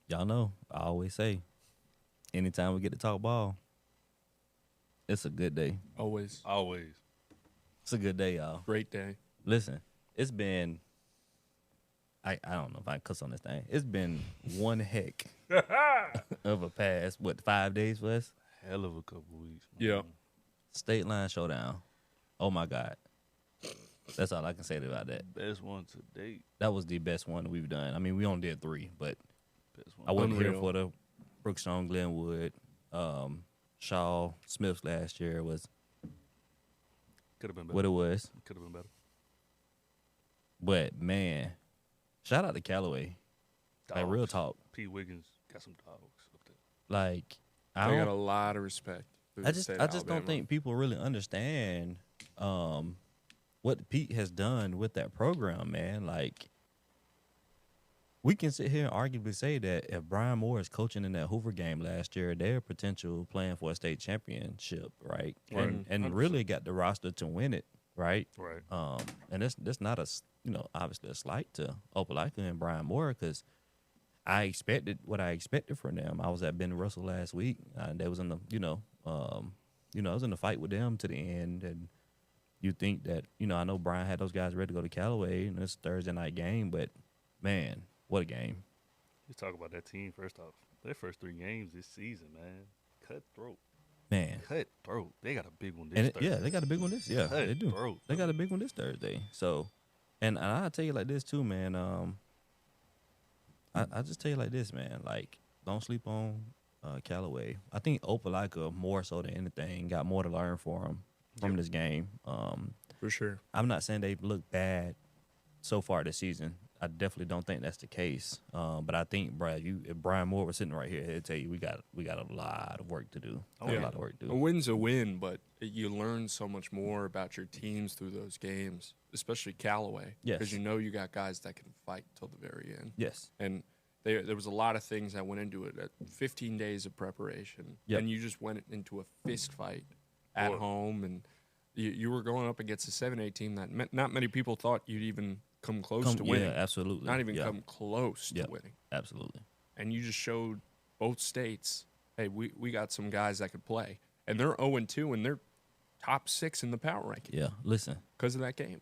y'all know, I always say, anytime we get to talk ball, it's a good day. Always. It's a good day, y'all. Great day. Listen, it's been, I don't know if I can cuss on this thing. It's been one heck of a past, 5 days for us? Hell of a couple weeks. Yeah. State line showdown. Oh, my God. That's all I can say about that. Best one to date. That was the best one we've done. I mean, we only did 3, but Best one. I wasn't here Unreal. for the Brookstone, Glenwood, Shaw, Smiths last year was Could have been better. what it was. Could have been better. But, man, shout out to Callaway. Like, real Dogs. talk. P. Wiggins got some dogs up there. Like, I I got a don't, lot of respect. for I the just state I of just don't Alabama. think people really understand what Pete has done with that program, man. Like, we can sit here and arguably say that if Brian Moore is coaching in that Hoover game last year, they're potential playing for a state championship, right? Right. And 100%. really got the roster to win it, right? Right. And that's not obviously a slight to Opelika and Brian Moore, because I expected what I expected from them. I was at Ben Russell last week, and they was in the I was in the fight with them to the end. And you think that I know Brian had those guys ready to go to Callaway, and it's a Thursday night game, but man, what a game! You talk about that team first off. Their first 3 games this season, man. Cutthroat. Man, Cutthroat. They got a big one this and Thursday. they got a big one this. Yeah, they do. Cutthroat. They got a big one this Thursday. So, and I'll tell you like this too, man. I just tell you like this, man. Like, don't sleep on Callaway. I think Opelika, more so than anything, got more to learn from this game. For sure. I'm not saying they've looked bad so far this season. I definitely don't think that's the case. But I think, Brad, if Brian Moore was sitting right here, he'd tell you we got a lot of work to do. A lot of work to A do. win's a win, but you learn so much more about your teams through those games, especially Callaway. Yes. Because you got guys that can fight till the very end. Yes. And there was a lot of things that went into it. 15 days of preparation. Yep. And you just went into a fist fight at home. And you were going up against a 7A team that not many people thought you'd even come close to winning. Yeah, absolutely. Not even Yeah. come close to Yep. winning. Absolutely. And you just showed both states, hey, we got some guys that could play. And they're 0-2, and they're top 6 in the power ranking Yeah. Listen. because of that game.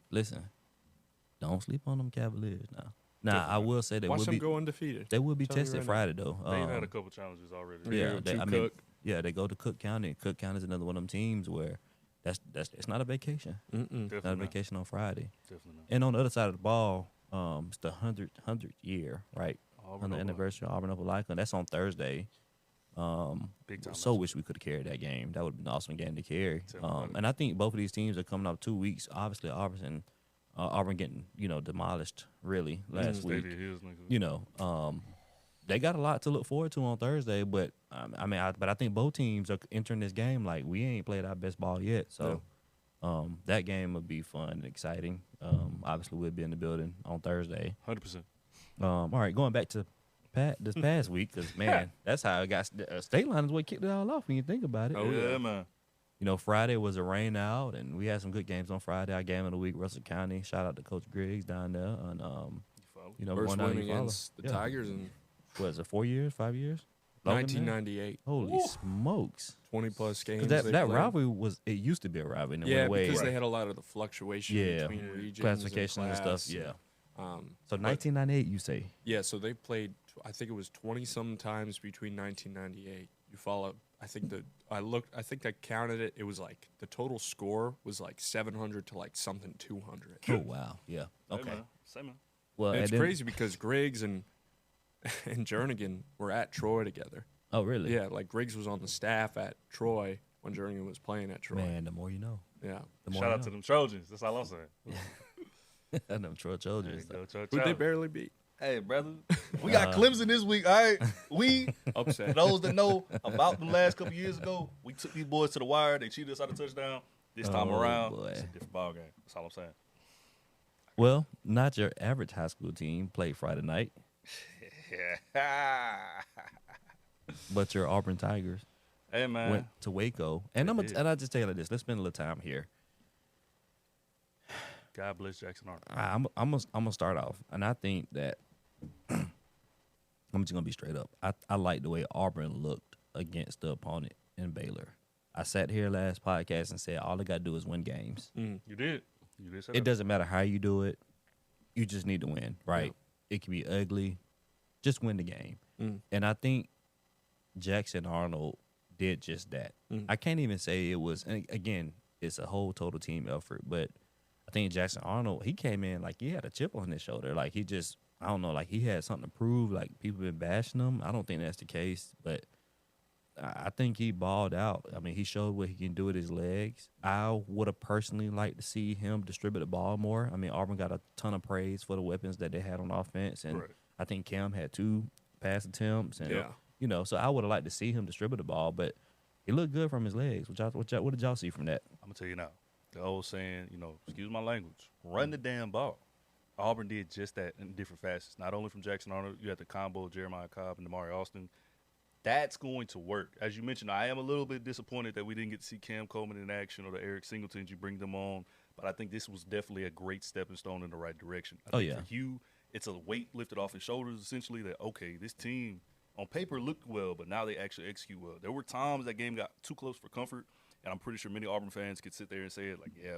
Don't sleep on them Cavaliers now. Now, I will say they Watch will them be go undefeated. they will be Tell you tested right now. Friday though. They've had a couple challenges already. Yeah. Cook. They go to Cook County. Cook County is another one of them teams where that's it's not a vacation. Mm-mm. It's not a vacation on Friday. Definitely not. And on the other side of the ball, it's the 100th year, right? Auburn On the Opelika. anniversary of Auburn Opelika, and that's on Thursday. Big time. So wish we could have carried that game. That would have been an awesome game to carry. Definitely. And I think both of these teams are coming up 2 weeks. Obviously, Auburn getting demolished really last State week. of Hills, nigga. They got a lot to look forward to on Thursday. But I think both teams are entering this game like we ain't played our best ball yet. So that game would be fun and exciting. Obviously, we'll be in the building on Thursday. 100%. All right, going back to this past week, because man, that's how it got. State line is what kicked it all off when you think about it. Oh, yeah. man. Friday was a rain out, and we had some good games on Friday. Our game of the week, Russell County. Shout out to Coach Griggs down there, and First going down win you follow. against the Tigers in What is it? 4 years? 5 years? Longer than that? 1998. Holy smokes! 20-plus games. Because they that played. rivalry used to be a rivalry. And it Yeah, went away. because they had a lot of the fluctuation between regions classification and class. stuff. Yeah. So but- 1998, you say? Yeah, so they played, I think it was 20-some times between 1998. You follow, I think I counted it. It was like, the total score was like 700 to like something 200. Oh wow! Yeah. Okay. Hey, man. Say, man. Well, And it's then- crazy because Griggs and Jernigan were at Troy together. Oh really? Yeah, like Griggs was on the staff at Troy when Jernigan was playing at Troy. Man, the more you know. Yeah. The more Shout you out to them Trojans. That's all I'm saying. them Troy Trojans. There you go, Who they Trojans. barely beat. Hey, brother. We got Clemson this week, all right? We, Upset. for those that know about the last couple years ago, we took these boys to the wire. They cheated us out of touchdown. This time Oh, around, boy. it's a different ball game. That's all I'm saying. Well, not your average high school team played Friday night, but your Auburn Tigers Hey, man. went to Waco. And did. I just tell you like this. Let's spend a little time here. God bless Jackson Arnold. I'm gonna start off, and I think that I'm just gonna be straight up. I like the way Auburn looked against the opponent in Baylor. I sat here last podcast and said all they got to do is win games. You did. You did say It that. doesn't matter how you do it. You just need to win, right? It can be ugly. Just win the game. And I think Jackson Arnold did just that. I can't even say it was, and again, it's a whole total team effort, but I think Jackson Arnold, he came in like he had a chip on his shoulder. Like he just, I don't know, like he had something to prove. Like people been bashing him. I don't think that's the case, but I think he balled out. I mean, he showed what he can do with his legs. I would have personally liked to see him distribute the ball more. I mean, Auburn got a ton of praise for the weapons that they had on offense, and I think Cam had 2 pass attempts, and you know, so I would have liked to see him distribute the ball, but he looked good from his legs. What did y'all see from that? I'm gonna tell you now. The old saying, you know, excuse my language, run the damn ball. Auburn did just that in different facets. Not only from Jackson Arnold, you had the combo of Jeremiah Cobb and Damari Austin. That's going to work. As you mentioned, I am a little bit disappointed that we didn't get to see Cam Coleman in action or the Eric Singletons. You bring them on, but I think this was definitely a great stepping stone in the right direction. I think for Hugh, it's a weight lifted off his shoulders, essentially, that, okay, this team on paper looked well, but now they actually execute well. There were times that game got too close for comfort, and I'm pretty sure many Auburn fans could sit there and say it like, yeah,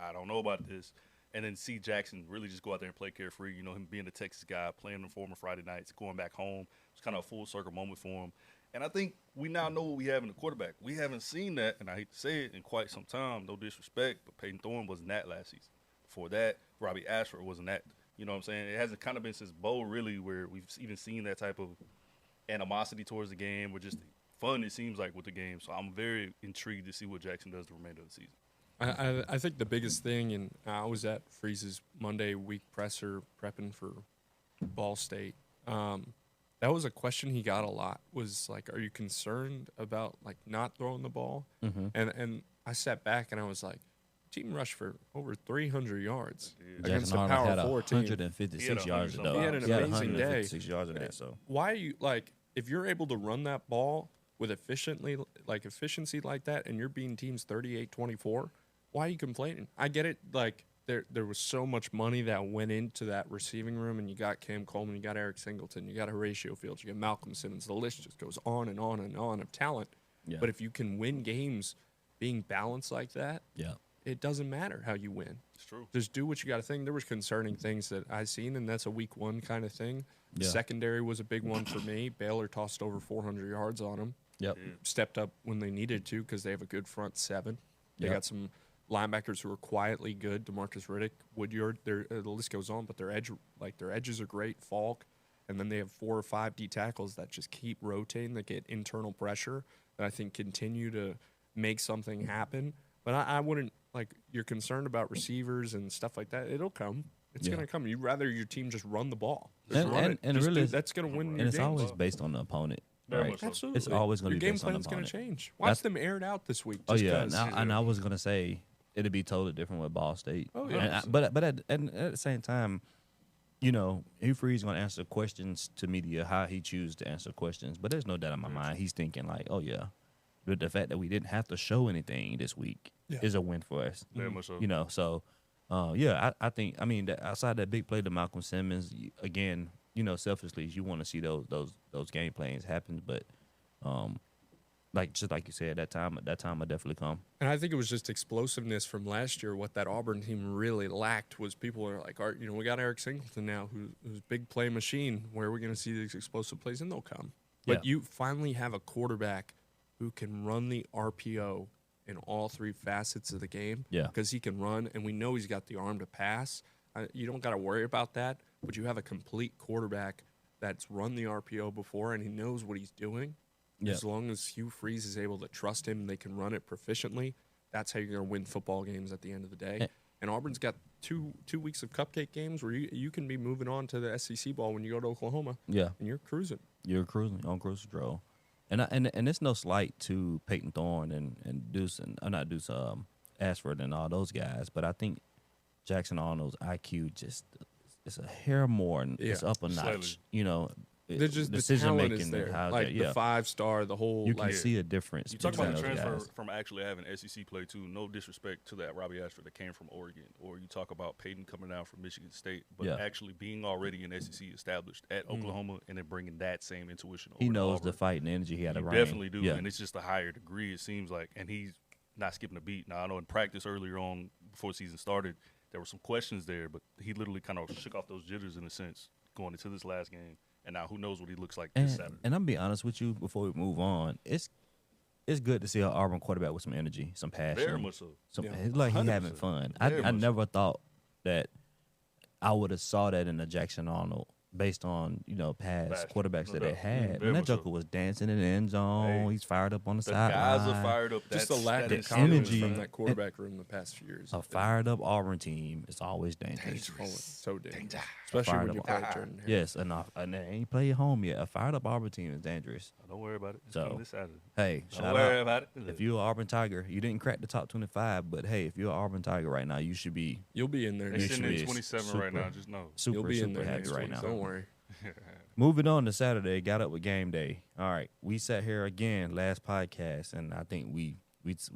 I don't know about this. And then see Jackson really just go out there and play carefree. You know, him being a Texas guy, playing in former Friday nights, going back home. It's kind of a full circle moment for him. And I think we now know what we have in the quarterback. We haven't seen that, and I hate to say it, in quite some time. No disrespect, but Peyton Thorne wasn't that last season. Before that, Robbie Ashford wasn't that. You know what I'm saying? It hasn't kind of been since Bo, really, where we've even seen that type of animosity towards the game or just fun, it seems like, with the game. So I'm very intrigued to see what Jackson does the remainder of the season. I think the biggest thing, and I was at Freeze's Monday week presser prepping for Ball State. That was a question he got a lot. Was like, "Are you concerned about like not throwing the ball?" And I sat back and I was like, "Team rushed for over 300 yards against a Arnold Power had 4 team. 156 yards though. He had an amazing day. 156 yards in that. So why are you like, if you're able to run that ball with efficiency like that, and you're beating teams 38-24, why are you complaining? I get it. Like there was so much money that went into that receiving room, and you got Cam Coleman, you got Eric Singleton, you got Horatio Fields, you got Malcolm Simmons. The list just goes on and on and on of talent. Yeah. But if you can win games being balanced like that, yeah, it doesn't matter how you win. It's true. Just do what you got to think. There was concerning things that I seen, and that's a week 1 kind of thing. Yeah. Secondary was a big one for me. Baylor tossed over 400 yards on them. Yep. Stepped up when they needed to because they have a good front 7. They Yep. got some linebackers who are quietly good. DeMarcus Riddick, Woodyard. The list goes on, but their edges are great. Falk, and then they have 4 or 5 D tackles that just keep rotating. That get internal pressure that I think continue to make something happen. But I wouldn't like. You're concerned about receivers and stuff like that. It'll come. It's gonna come. You'd rather your team just run the ball. Just run it. And Just really, that's gonna win and your it's games. always based on the opponent. Very Right. much so. Absolutely. It's always going to your be game based on the plan's going to opponent. change. Watch them air it out this week. Oh Just yeah, 'cause. and I was gonna say it'd be totally different with Ball State. Oh, yeah. But at the same time, you know, Hugh Freeze gonna answer questions to media how he chooses to answer questions. But there's no doubt in my mind he's thinking like, oh yeah, the fact that we didn't have to show anything this week is a win for us. Very much so. You know, so I think outside that big play to Malcolm Simmons, again, you know, selfishly you want to see those game plans happen, but just like you said, that time will definitely come. And I think it was just explosiveness from last year. What that Auburn team really lacked was people are like, you know, we got Eric Singleton now, who's big play machine. Where are we going to see these explosive plays? And they'll come. But you finally have a quarterback who can run the RPO in all 3 facets of the game. Yeah. Because he can run, and we know he's got the arm to pass. You don't got to worry about that. But you have a complete quarterback that's run the RPO before, and he knows what he's doing. Yeah. As long as Hugh Freeze is able to trust him, they can run it proficiently. That's how you're going to win football games at the end of the day. And Auburn's got two weeks of cupcake games where you can be moving on to the SEC ball when you go to Oklahoma. Yeah, and you're cruising. You're cruising on cruise control, and it's no slight to Peyton Thorne and Deuce and not Deuce Ashford and all those guys, but I think Jackson Arnold's IQ just is a hair more and it's up a notch. Slightly. You know, They're just the decision talent making is there. and how Like yeah. the 5-star, the whole You can like see a difference. You talk between about the those transfer guys. from actually having SEC play too. No disrespect to that Robbie Ashford that came from Oregon, or you talk about Peyton coming down from Michigan State, but Yeah. actually being already in SEC established at Oklahoma, and then bringing that same intuition. Over He to knows Auburn. the fight and energy he had to You bring. definitely do, Yeah. and it's just a higher degree. It seems like, and he's not skipping a beat. Now I know in practice earlier on before the season started, there were some questions there, but he literally kind of shook off those jitters in a sense going into this last game. And now who knows what he looks like this Saturday. And I'm be honest with you before we move on. It's good to see an Auburn quarterback with some energy, some passion. Very much so. It's like he 100%. having fun. Very I much never thought that I would have saw that in the Jackson Arnold based on past Passion. quarterbacks No that they doubt. had. Very When that much so. Joker was dancing in the end zone, Hey, he's fired up on the The sideline. guys are fired up. just the That's- lack that of is confidence energy. from that quarterback room the past few years. A fired up Auburn team is always dangerous. Oh, it's so dangerous, especially Fired when you up play Jordan. Hare. Yes, and they ain't played home yet. A fired up Auburn team is dangerous. Don't worry about it. It's So, coming this Saturday. Hey, Don't shout worry out. about it. If you're an Auburn Tiger, you didn't crack the top 25, but hey, if you're an Auburn Tiger right now, you should be You'll be in there. They're you next should sitting week. at be 27 right super- now. Just know. super, You'll be in super there happy next right week. now. Don't worry. Moving on to Saturday, got up with game day. All right, we sat here again last podcast, and I think we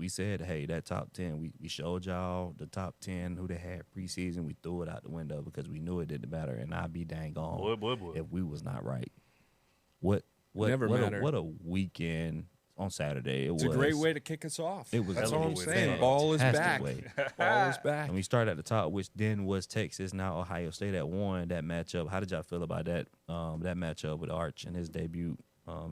said, hey, that top 10, we showed y'all the top 10 who they had preseason. We threw it out the window because we knew it didn't matter, and I'd be dang on Boy. if we was not right. What Never what matter. what a weekend on Saturday. It's a great way to kick us off. It was That's a all hell I'm of a way to saying. start. Ball is Fantastic back. way. Ball is back. And we started at the top, which then was Texas, now Ohio State at 1. That matchup. How did y'all feel about that? That matchup with Arch and his debut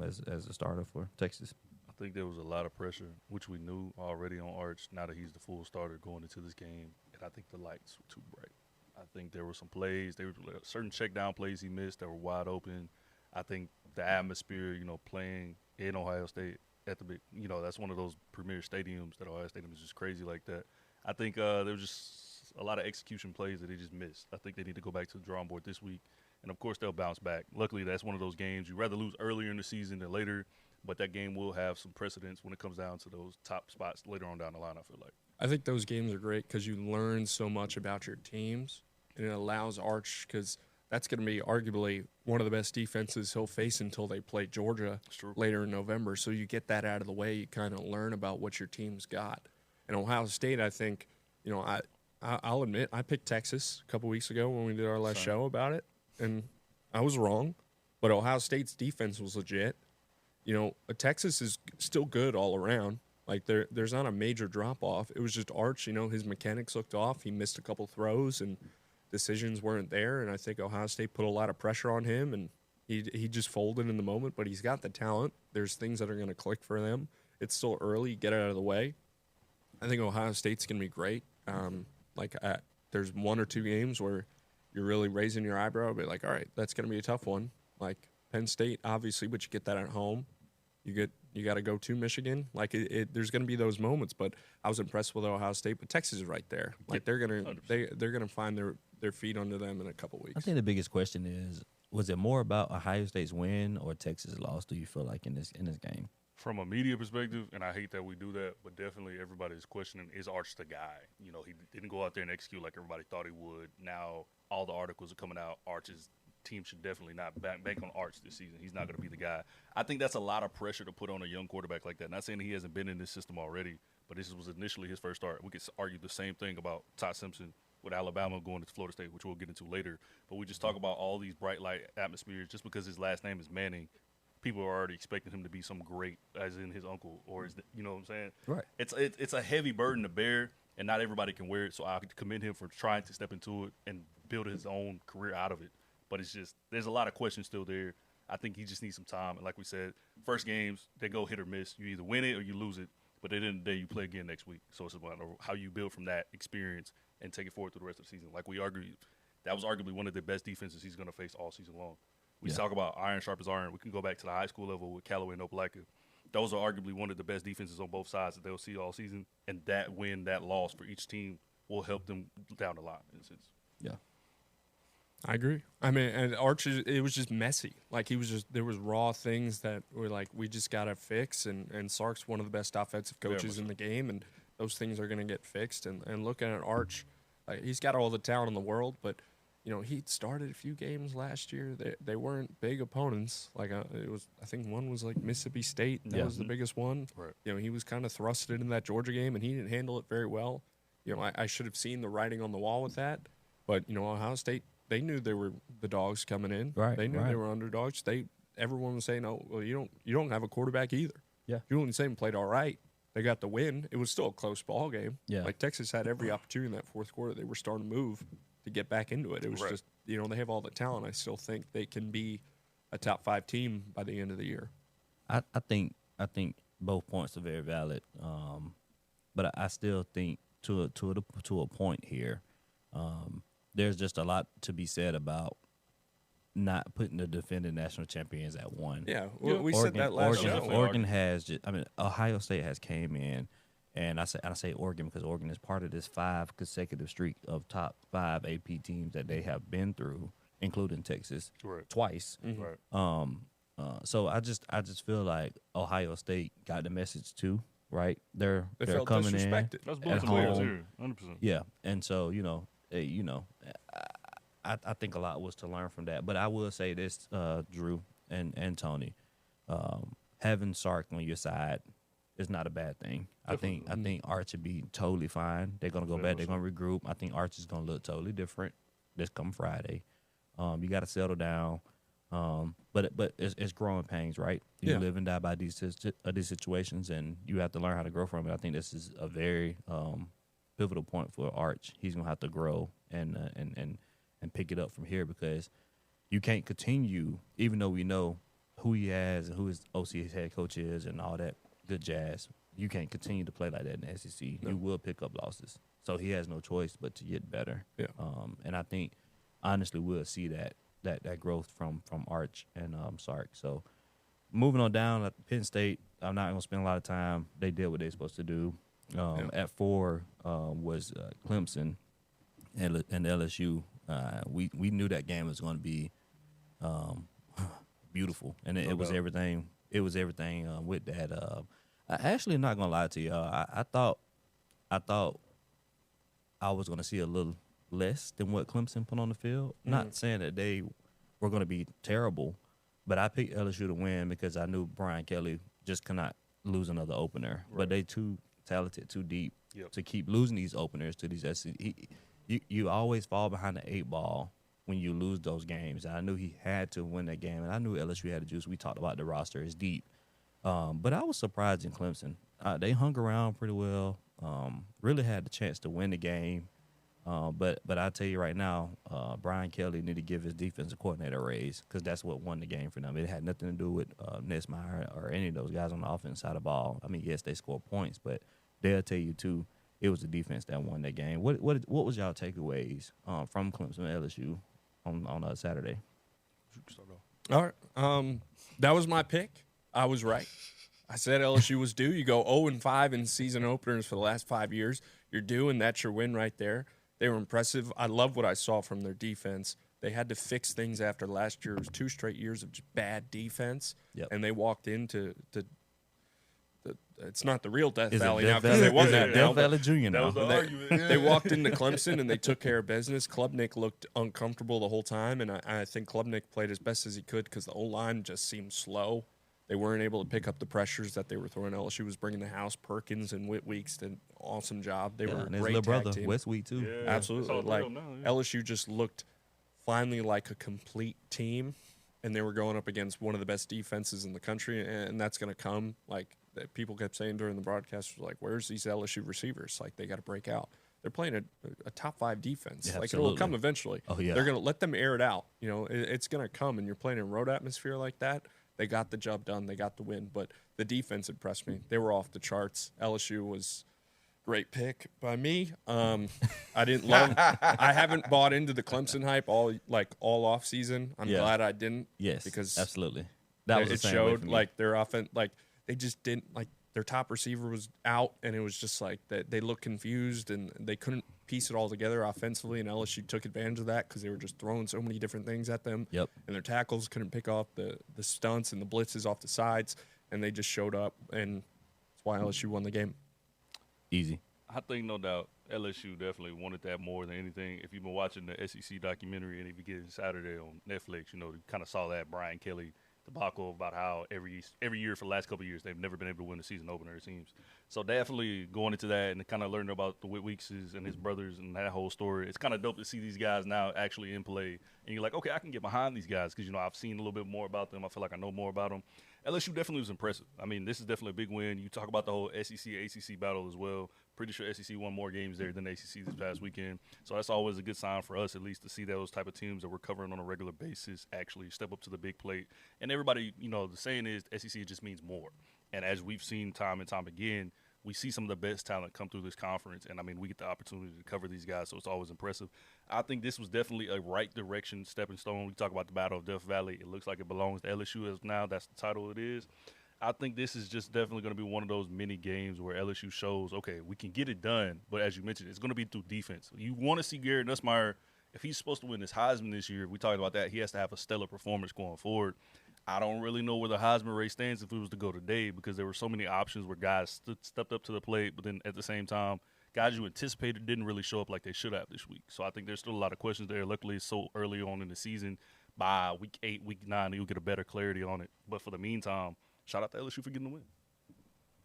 as a starter for Texas. I think there was a lot of pressure, which we knew already on Arch, now that he's the full starter going into this game. And I think the lights were too bright. I think there were some plays, there were certain check down plays he missed that were wide open. I think the atmosphere, playing in Ohio State at the big, that's one of those premier stadiums that Ohio Stadium is just crazy like that. I think there was just a lot of execution plays that they just missed. I think they need to go back to the drawing board this week. And, of course, they'll bounce back. Luckily, that's one of those games you'd rather lose earlier in the season than later, but that game will have some precedence when it comes down to those top spots later on down the line, I feel like. I think those games are great because you learn so much about your teams, and it allows Arch, because that's going to be arguably one of the best defenses he'll face until they play Georgia true. later in November. So you get that out of the way. You kind of learn about what your team's got. And Ohio State, I think, I'll admit, I picked Texas a couple weeks ago when we did our last show about it, and I was wrong. But Ohio State's defense was legit. Texas is still good all around. Like, there's not a major drop-off. It was just Arch, his mechanics looked off. He missed a couple throws, and decisions weren't there. And I think Ohio State put a lot of pressure on him, and he just folded in the moment. But he's got the talent. There's things that are going to click for them. It's still early. Get it out of the way. I think Ohio State's going to be great. There's one or two games where you're really raising your eyebrow, but like, all right, that's going to be a tough one. Like Penn State, obviously, but you get that at home. You got to go to Michigan. Like there's going to be those moments, but I was impressed with Ohio State. But Texas is right there. Like they're gonna find their feet under them in a couple weeks. I think the biggest question is, was it more about Ohio State's win or Texas' loss? Do you feel like in this game? From a media perspective, and I hate that we do that, but definitely everybody's questioning, is Arch the guy? He didn't go out there and execute like everybody thought he would. Now all the articles are coming out. Arch's team should definitely not bank on Arch this season. He's not going to be the guy. I think that's a lot of pressure to put on a young quarterback like that. Not saying he hasn't been in this system already, but this was initially his first start. We could argue the same thing about Todd Simpson with Alabama going to Florida State, which we'll get into later. But we just talk about all these bright light atmospheres. Just because his last name is Manning, people are already expecting him to be some great, as in his uncle, or you know what I'm saying? Right. It's a heavy burden to bear, and not everybody can wear it. So I commend him for trying to step into it and build his own career out of it. But it's just, there's a lot of questions still there. I think he just needs some time. And like we said, first games, they go hit or miss. You either win it or you lose it. But at the end of the day, you play again next week. So it's about how you build from that experience and take it forward through the rest of the season. Like we argued, that was arguably one of the best defenses he's going to face all season long. We talk about iron sharp as iron. We can go back to the high school level with Callaway and Opelika. Those are arguably one of the best defenses on both sides that they'll see all season. And that win, that loss for each team will help them down the line in a sense. Yeah. I agree. I mean, and Arch, it was just messy. Like there was raw things that were like, we just got to fix. And Sark's one of the best offensive coaches in the game, and those things are going to get fixed. And looking at Arch, he's got all the talent in the world, but he started a few games last year. They weren't big opponents. Like it was, I think one was like Mississippi State. That was the biggest one. Right. He was kind of thrusted in that Georgia game, and he didn't handle it very well. I should have seen the writing on the wall with that. But Ohio State, they knew they were the dogs coming in. Right. They knew they were underdogs. Everyone was saying, "Oh, well, you don't have a quarterback either." Yeah. Julian Saban played all right. They got the win. It was still a close ball game. Yeah. Like Texas had every opportunity in that fourth quarter. They were starting to move to get back into it. It was just, they have all the talent. I still think they can be a top 5 team by the end of the year. I think both points are very valid. But I still think to a point here, there's just a lot to be said about not putting the defending national champions at 1. Yeah, we said that last show. Oregon has Ohio State has came in, and I say Oregon because Oregon is part of this 5 consecutive streak of top 5 AP teams that they have been through, including Texas twice. Mm-hmm. Right. So I just feel like Ohio State got the message too, right? They're felt coming in disrespected. That's at bulletin boards home. here, 100%. Yeah, and so I think a lot was to learn from that. But I will say this, Drew and Tony, having Sark on your side is not a bad thing. I think Arch would be totally fine. They're gonna go back. They're gonna regroup. I think Arch is gonna look totally different this come Friday. You got to settle down. But it's growing pains, right? You live and die by these situations, and you have to learn how to grow from it. I think this is a very pivotal point for Arch. He's gonna have to grow and pick it up from here because you can't continue, even though we know who he has and who his OC's head coach is and all that good jazz. You can't continue to play like that in the SEC. No. You will pick up losses. So he has no choice but to get better. Yeah. And I think, honestly, we'll see that growth from Arch and Sark. So moving on down at Penn State, I'm not going to spend a lot of time. They did what they're supposed to do. At 4 was Clemson and LSU. We knew that game was going to be beautiful, and it was everything. It was everything with that. I actually not going to lie to y'all. I thought I was going to see a little less than what Clemson put on the field. Not saying that they were going to be terrible, but I picked LSU to win because I knew Brian Kelly just cannot lose another opener. Right. But they too talented, too deep to keep losing these openers to these SEC. You always fall behind the 8 ball when you lose those games. I knew he had to win that game, and I knew LSU had the juice. We talked about the roster is deep. But I was surprised in Clemson. They hung around pretty well, really had the chance to win the game. But I tell you right now, Brian Kelly need to give his defensive coordinator a raise because that's what won the game for them. It had nothing to do with Nesmeyer or any of those guys on the offense side of the ball. I mean, yes, they scored points, but they'll tell you, too, it was the defense that won that game. What was y'all takeaways from Clemson and LSU on Saturday? All right. That was my pick. I was right. I said LSU was due. You go 0-5 in season openers for the last 5 years. You're due, and that's your win right there. They were impressive. I love what I saw from their defense. They had to fix things after last year. It was 2 straight years of just bad defense, and they walked into it's not the real Death Valley now because they won that now. Death Valley Junior now. They walked into Clemson and they took care of business. Klubnik looked uncomfortable the whole time, and I think Klubnik played as best as he could because the O-line just seemed slow. They weren't able to pick up the pressures that they were throwing. LSU was bringing the house. Perkins and Weeks did an awesome job. They were a and his great little tag brother, team. Westweek, too. Yeah, Absolutely. LSU just looked finally like a complete team, and they were going up against one of the best defenses in the country, and that's going to come. Like people kept saying during the broadcast, like, where's these LSU receivers? Like, they got to break out. They're playing a top 5 defense. Yeah, like, it'll come eventually. Oh, yeah. They're going to let them air it out. You know, it's going to come, and you're playing in a road atmosphere like that. They got the job done. They got the win. But the defense impressed me. They were off the charts. LSU was great pick by me. I didn't love. I haven't bought into the Clemson hype all off season. I'm glad I didn't. Yes, because absolutely. That was it the same showed way for me. like their offense. Like they just didn't like their top receiver was out, and it was just like that. They looked confused and they couldn't piece it all together offensively. And LSU took advantage of that because they were just throwing so many different things at them. Yep. And their tackles couldn't pick off the stunts and the blitzes off the sides, and they just showed up, and that's why LSU won the game. Easy. I think, no doubt, LSU definitely wanted that more than anything. If you've been watching the SEC documentary, and if you get it Saturday on Netflix, you kind of saw that Brian Kelly debacle about how every year for the last couple of years they've never been able to win the season opener, it seems. So definitely going into that and kind of learning about the Whit Weekses and his brothers and that whole story. It's kind of dope to see these guys now actually in play. And you're like, okay, I can get behind these guys because, I've seen a little bit more about them. I feel like I know more about them. LSU definitely was impressive. I mean, this is definitely a big win. You talk about the whole SEC-ACC battle as well. Pretty sure SEC won more games there than ACC this past weekend. So that's always a good sign for us, at least, to see those type of teams that we're covering on a regular basis actually step up to the big plate. And everybody, the saying is SEC just means more. And as we've seen time and time again, we see some of the best talent come through this conference. And, I mean, we get the opportunity to cover these guys, so it's always impressive. I think this was definitely a right direction stepping stone. We talk about the Battle of Death Valley. It looks like it belongs to LSU as now. That's the title it is. I think this is just definitely going to be one of those mini games where LSU shows, okay, we can get it done. But as you mentioned, it's going to be through defense. You want to see Garrett Nussmeier, if he's supposed to win this Heisman this year, we talked about that, he has to have a stellar performance going forward. I don't really know where the Heisman race stands if it was to go today because there were so many options where guys stepped up to the plate, but then at the same time, guys you anticipated didn't really show up like they should have this week. So I think there's still a lot of questions there. Luckily, it's so early on in the season. By week 8, week 9, you'll get a better clarity on it. But for the meantime, shout out to LSU for getting the win.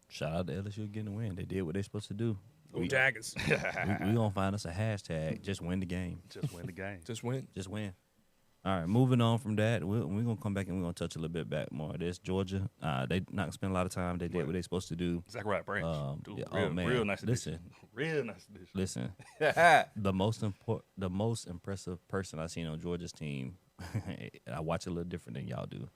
Shout out to LSU getting the win. They did what they're supposed to do. Go Jaggers. we gonna find us a hashtag. Just win the game. Just win the game. Just win. Just win. All right, moving on from that, we're going to come back and we're going to touch a little bit back more. There's Georgia. They not going to spend a lot of time. They did what they're supposed to do. Zach Wright Branch. Yeah, real nice addition. Real nice addition. Listen, the most impressive person I seen on Georgia's team, I watch it a little different than y'all do,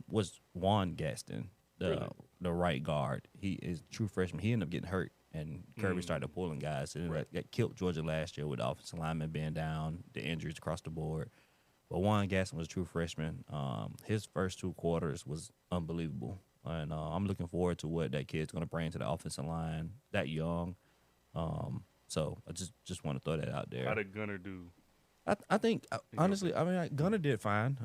was Juan Gaston, the right guard. He is a true freshman. He ended up getting hurt, and Kirby started pulling guys. And that killed Georgia last year with the offensive lineman being down, the injuries across the board. But Juan Gaston was a true freshman. His first 2 quarters was unbelievable. And I'm looking forward to what that kid's going to bring to the offensive line that young. So I just want to throw that out there. How did Gunner do? I think, honestly, Gunner did fine.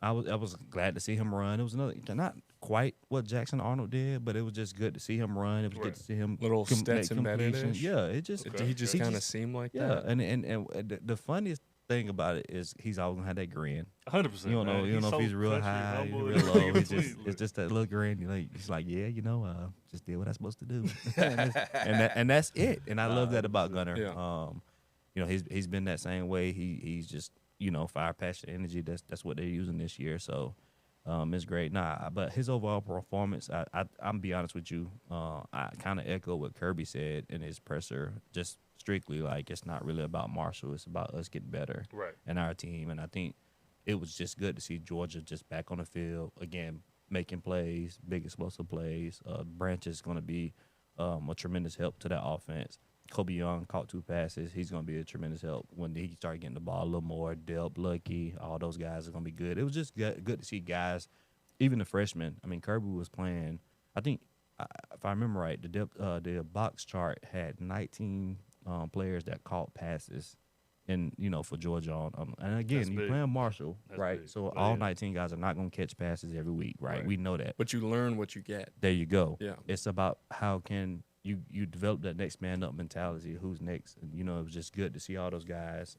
I was glad to see him run. It was not quite what Jackson Arnold did, but it was just good to see him run. It was good to see him little Stetson Bennett. Yeah, it just he just kind of seemed like that. Yeah, and the funniest thing about it is he's always gonna have that grin. 100%. You don't know if he's real high, real low. It's just that little grin. He's like, yeah, just did what I'm supposed to do, and that's it. And I love that about Gunner. Yeah. He's been that same way. He's just fire, passion, energy. That's what they're using this year. So it's great. But his overall performance, I'm be honest with you, I kind of echo what Kirby said in his presser. Just strictly like it's not really about Marshall. It's about us getting better and our team. And I think it was just good to see Georgia just back on the field again, making plays, big explosive plays. Branch is going to be a tremendous help to that offense. Kobe Young caught 2 passes. He's going to be a tremendous help when he start getting the ball a little more. Delp, Lucky, all those guys are going to be good. It was just good to see guys, even the freshmen. I mean, Kirby was playing. I think, if I remember right, the box chart had 19 players that caught passes, for Georgia. And again, you're playing Marshall, right? Big. So all 19 guys are not going to catch passes every week, right? We know that. But you learn what you get. There you go. Yeah. It's about how can you develop that next man up mentality. Who's next? And, it was just good to see all those guys,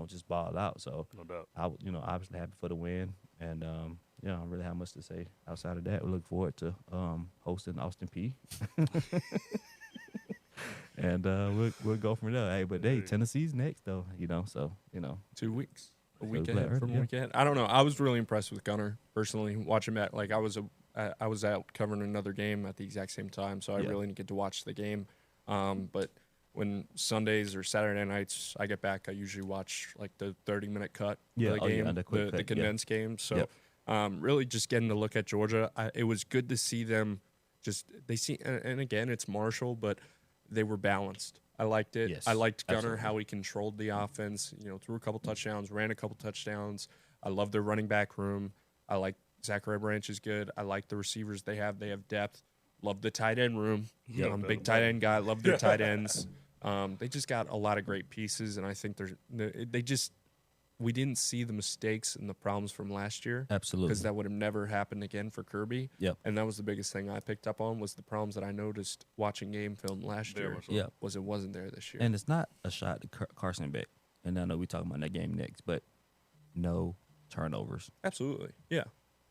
just ball out. So no doubt. I, obviously happy for the win, and I don't really have much to say outside of that. We look forward to hosting Austin Peay. And we'll go from there. Hey, but Tennessee's next though, 2 weeks, a week week ahead. I don't know. I was really impressed with Gunner personally. Watching that, like I was out covering another game at the exact same time, so I really didn't get to watch the game. But when Sundays or Saturday nights I get back, I usually watch like the 30-minute cut of the game, the condensed game. So really just getting to look at Georgia, it was good to see them. And again, it's Marshall, but they were balanced. I liked it. Yes, I liked Gunner, absolutely. how he controlled the offense, threw a couple touchdowns, ran a couple touchdowns. I love their running back room. I like Zachary Branch is good. I like the receivers they have. They have depth. Love the tight end room. I'm a big tight end guy. Love their tight ends. They just got a lot of great pieces, and I think we didn't see the mistakes and the problems from last year. Absolutely. Because that would have never happened again for Kirby. Yep. And that was the biggest thing I picked up on was the problems that I noticed watching game film last Very year. much so. Yep. Was it wasn't there this year. And it's not a shot to Carson Beck. And I know we talking about that game next, but no turnovers. Absolutely. Yeah.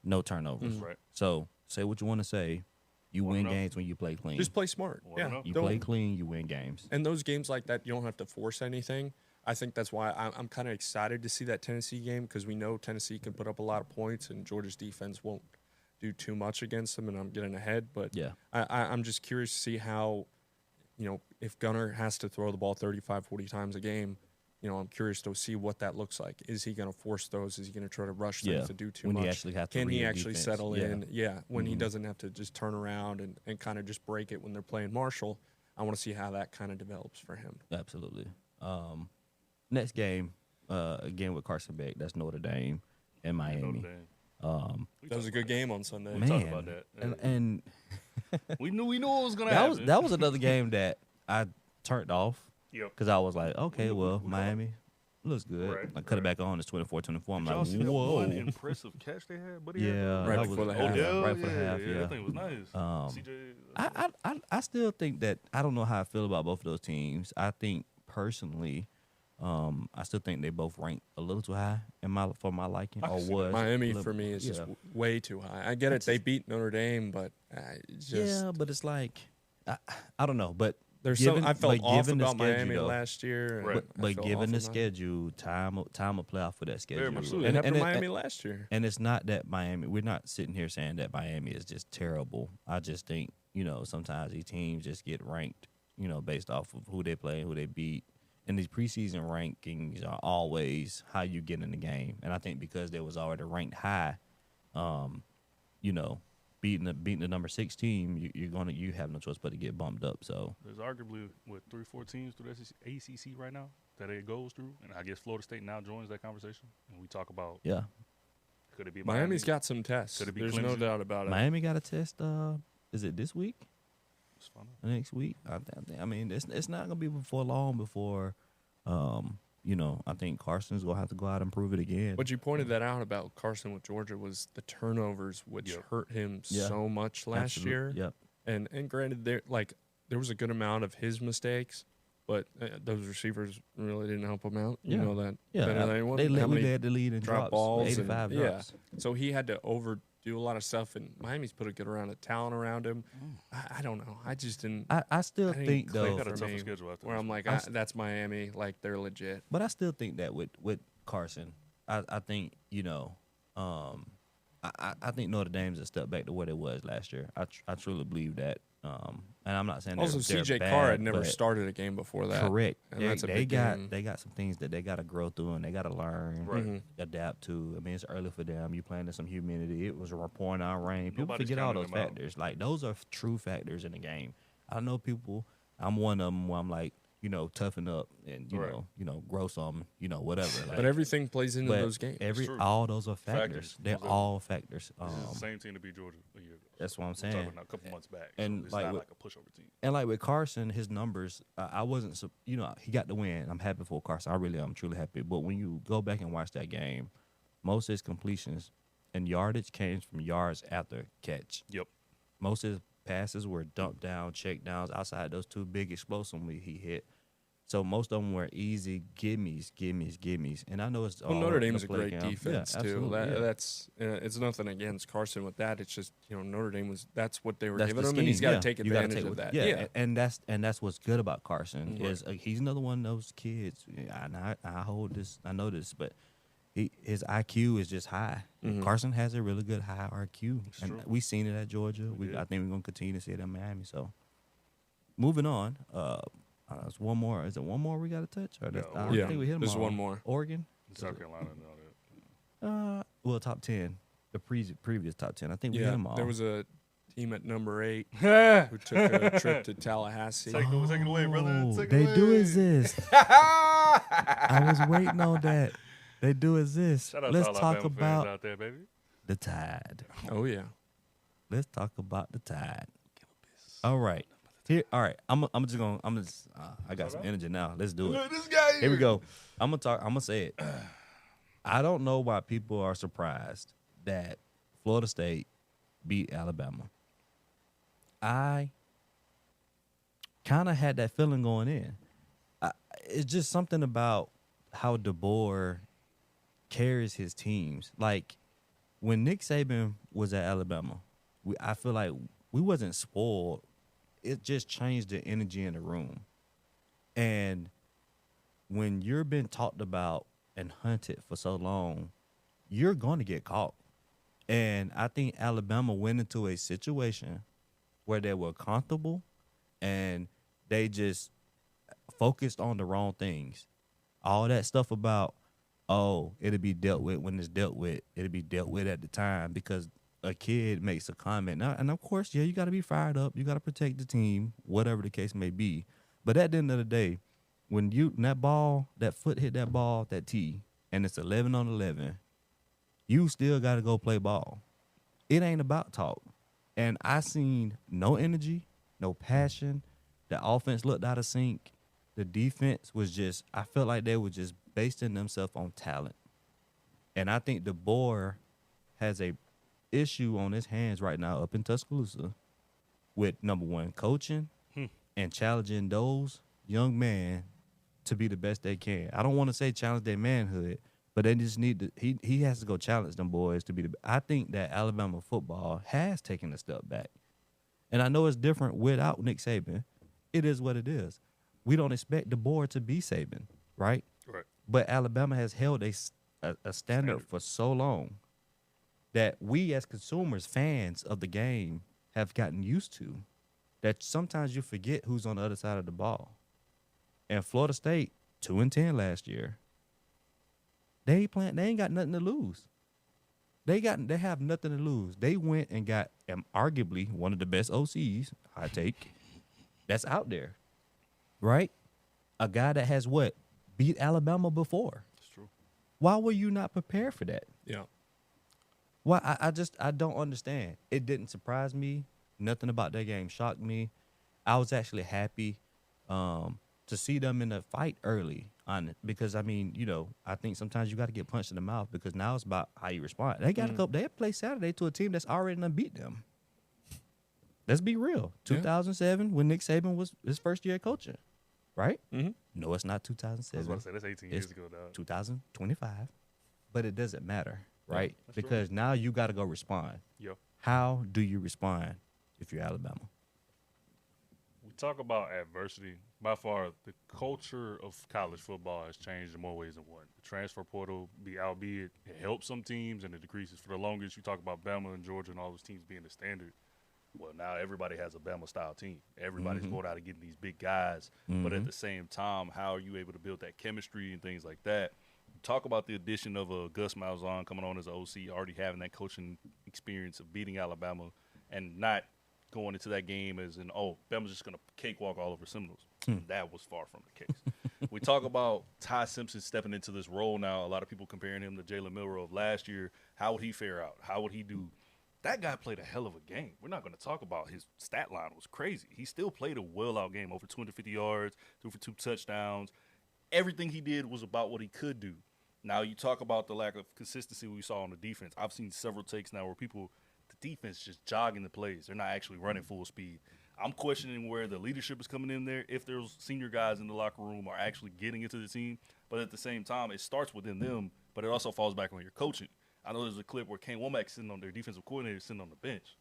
No turnovers. Right. So say what you want to say. You Wanna win know? games when you play clean. Just play smart. Wanna Yeah. know? you Don't- play clean, you win games. And those games like that, you don't have to force anything. I think that's why I'm kind of excited to see that Tennessee game because we know Tennessee can put up a lot of points and Georgia's defense won't do too much against them. And I'm getting ahead, but Yeah. I'm just curious to see how, if Gunnar has to throw the ball 35, 40 times a game, I'm curious to see what that looks like. Is he going to force those? Is he going to try to rush things Yeah. to do too When much? he actually has to Can read he a actually defense. settle Yeah. in? Yeah, when he Mhm. doesn't have to just turn around and kind of just break it when they're playing Marshall. I want to see how that kind of develops for him. Absolutely. Next game, again with Carson Beck, that's Notre Dame and Miami. Notre Dame. That was a good game on Sunday. Man, talked about that. and We knew it was gonna that happen. was another game that I turned off Yep. because I was like, okay, We- well, we- Miami looks good. Right, I cut it right. back on. It's 24-24. I'm Did y'all like, see that whoa. one impressive catch they had? Buddy had? Yeah, Right that before was, the half. yeah, right for the half. yeah, Yeah, that thing was nice. CJ, I still think that I don't know how I feel about both of those teams. I think personally, I still think they both rank a little too high for my liking. I can Or see was that. Miami a little- for me is just yeah. way too high. I get it; they beat Notre Dame, but it's just Yeah, but it's like I don't know, but there's given- some. I felt but off given the about Miami schedule, though, last year, and Right. I but felt given off the about it. schedule, time will play out for that schedule. much so. Absolutely, it happened to Miami last year. And it's not that Miami. We're not sitting here saying that Miami is just terrible. I just think sometimes these teams just get ranked, based off of who they play, who they beat. And these preseason rankings are always how you get in the game. And I think because they was already ranked high, beating the number 6 team, you have no choice but to get bumped up. So there's arguably 3-4 teams through the ACC right now that it goes through, and I guess Florida State now joins that conversation. And we talk about yeah, could it be Miami's Miami? got some tests. Could it be There's no Clemson? doubt about it. Miami got a test. Is it this week? It's fun. Next week? I mean, it's not gonna be before long before, I think Carson's gonna have to go out and prove it again. But you pointed that out about Carson with Georgia was the turnovers, which Yep. hurt him Yeah. so much last Absolute- year. Yep. And granted, there was a good amount of his mistakes, but those receivers really didn't help him out. You Yeah. know that Yeah, better than anyone. they How we many led the lead in drop drops, balls and- 85 yeah. drops. So he had to overdo a lot of stuff, and Miami's put a good amount of talent around him. I don't know. I just didn't. I still I didn't think click though, Got a for tougher me, schedule after where this. I'm like, I s- that's Miami. Like they're legit. but I still think that with Carson, I think I think Notre Dame's a step back to what it was last year. I truly believe that. And I'm not saying Also, they're CJ bad, Carr had never but started a game before that. correct. And They, that's a they big got game. they got some things that they got to grow through and they got to learn, Right. Mhm. adapt to. I mean, it's early for them. You playing in some humidity. It was pouring out rain. People Nobody's forget all counting those them out. factors. Like those are true factors in the game. I know people. I'm one of them where I'm like, toughen up and Right. grow some, whatever. Like, But everything plays into but those games. true. all those are Factors. factors. They're Those are- all factors. This is the same team to beat Georgia a year ago. That's what I'm We're saying. talking about a couple months back. And So it's like not with- like a pushover team. And like with Carson, his numbers, I wasn't, he got the win. I'm happy for Carson. I really am truly happy. But when you go back and watch that game, most of his completions and yardage came from yards after catch. Yep. Most of his passes were dump down, check downs outside those 2 big explosive he hit. So most of them were easy gimmies. And I know it's Well, all Notre in the Dame's a play great count. defense Yeah, too. absolutely, yeah. That's it's nothing against Carson with that. It's just Notre Dame that's what they were That's giving the him, and he's scheme, got to yeah. take You gotta advantage take of what- that. Yeah, and that's what's good about Carson Right. is he's another one of those kids. And I hold this, I know this, but his IQ is just high. Mhm. Carson has a really good high IQ, It's and true. we've seen it at Georgia. We I did. think we're gonna continue to see it in Miami. So, moving on. There's one more. Is it one more we got to touch? Or that's, Yeah, I yeah. think we hit them There's all. one more. Oregon. South Carolina and all that. Well, top 10. The previous top 10. I think we hit Yeah, them all. there was a team at number 8 Yeah. who took a trip to Tallahassee. Take it away, brother. Oh, Take it they do away. exist. I was waiting on that. They do exist. Shout out Let's to all talk Alabama fans about out there, baby. the Tide. Oh yeah, Let's talk about the Tide. All right. Here. All right. I got some energy now. Let's do it. This guy Here we go. I'm gonna say it. I don't know why people are surprised that Florida State beat Alabama. I kind of had that feeling going in. It's just something about how DeBoer carries his teams. Like when Nick Saban was at Alabama, I feel like we wasn't spoiled. It just changed the energy in the room. And when you're being talked about and hunted for so long, you're going to get caught. And I think Alabama went into a situation where they were comfortable and they just focused on the wrong things. All that stuff about, oh, it'll be dealt with when it's dealt with. It'll be dealt with at the time because a kid makes a comment. Now, and, of course, yeah, you got to be fired up. You got to protect the team, whatever the case may be. But at the end of the day, when that foot hit that ball, that tee, and it's 11 on 11, you still got to go play ball. It ain't about talk. And I seen no energy, no passion. The offense looked out of sync. The defense was just, I felt like they were just basing themselves on talent. And I think DeBoer has a issue on his hands right now up in Tuscaloosa with, number one, coaching and challenging those young men to be the best they can. I don't want to say challenge their manhood, but they just need to. He has to go challenge them boys to be the. I think that Alabama football has taken a step back, and I know it's different without Nick Saban. It is what it is. We don't expect DeBoer to be Saban, right? Right. But Alabama has held a standard for so long that we as consumers, fans of the game, have gotten used to. That sometimes you forget who's on the other side of the ball. And Florida State, 2-10 last year. They ain't got nothing to lose. They have nothing to lose. They went and got arguably one of the best OCs, I take, that's out there. Right? A guy that has beat Alabama before. That's true. Why were you not prepared for that? Yeah. Well, I don't understand. It didn't surprise me. Nothing about that game shocked me. I was actually happy to see them in a fight early on it because, I mean, I think sometimes you got to get punched in the mouth because now it's about how you respond. They got to go. They play Saturday to a team that's already done beat them. Let's be real. 2007 when Nick Saban was his first year coaching, right? Mm-hmm. No, it's not 2007. I was about to say that's 18 years ago, dog. 2025, but it doesn't matter, right? Yeah, because now you got to go respond. Yep. How do you respond if you're Alabama? We talk about adversity. By far, the culture of college football has changed in more ways than one. The transfer portal, albeit it helps some teams and it decreases. For the longest, you talk about Bama and Georgia and all those teams being the standard. Well, now everybody has a Bama-style team. Everybody's going out and getting these big guys. But at the same time, how are you able to build that chemistry and things like that? Talk about the addition of Gus Malzahn coming on as an OC, already having that coaching experience of beating Alabama and not going into that game as in, Bama's just going to cakewalk all over Seminoles. That was far from the case. We talk about Ty Simpson stepping into this role now. A lot of people comparing him to Jalen Milroe of last year. How would he fare out? How would he do? That guy played a hell of a game. We're not going to talk about his stat line. It was crazy. He still played a well-out game, over 250 yards, threw for 2 touchdowns. Everything he did was about what he could do. Now, you talk about the lack of consistency we saw on the defense. I've seen several takes now where the defense just jogging the plays. They're not actually running full speed. I'm questioning where the leadership is coming in there, if those senior guys in the locker room are actually getting into the team. But at the same time, it starts within them, but it also falls back on your coaching. I know there's a clip where Kane Womack sitting on their defensive coordinator sitting on the bench.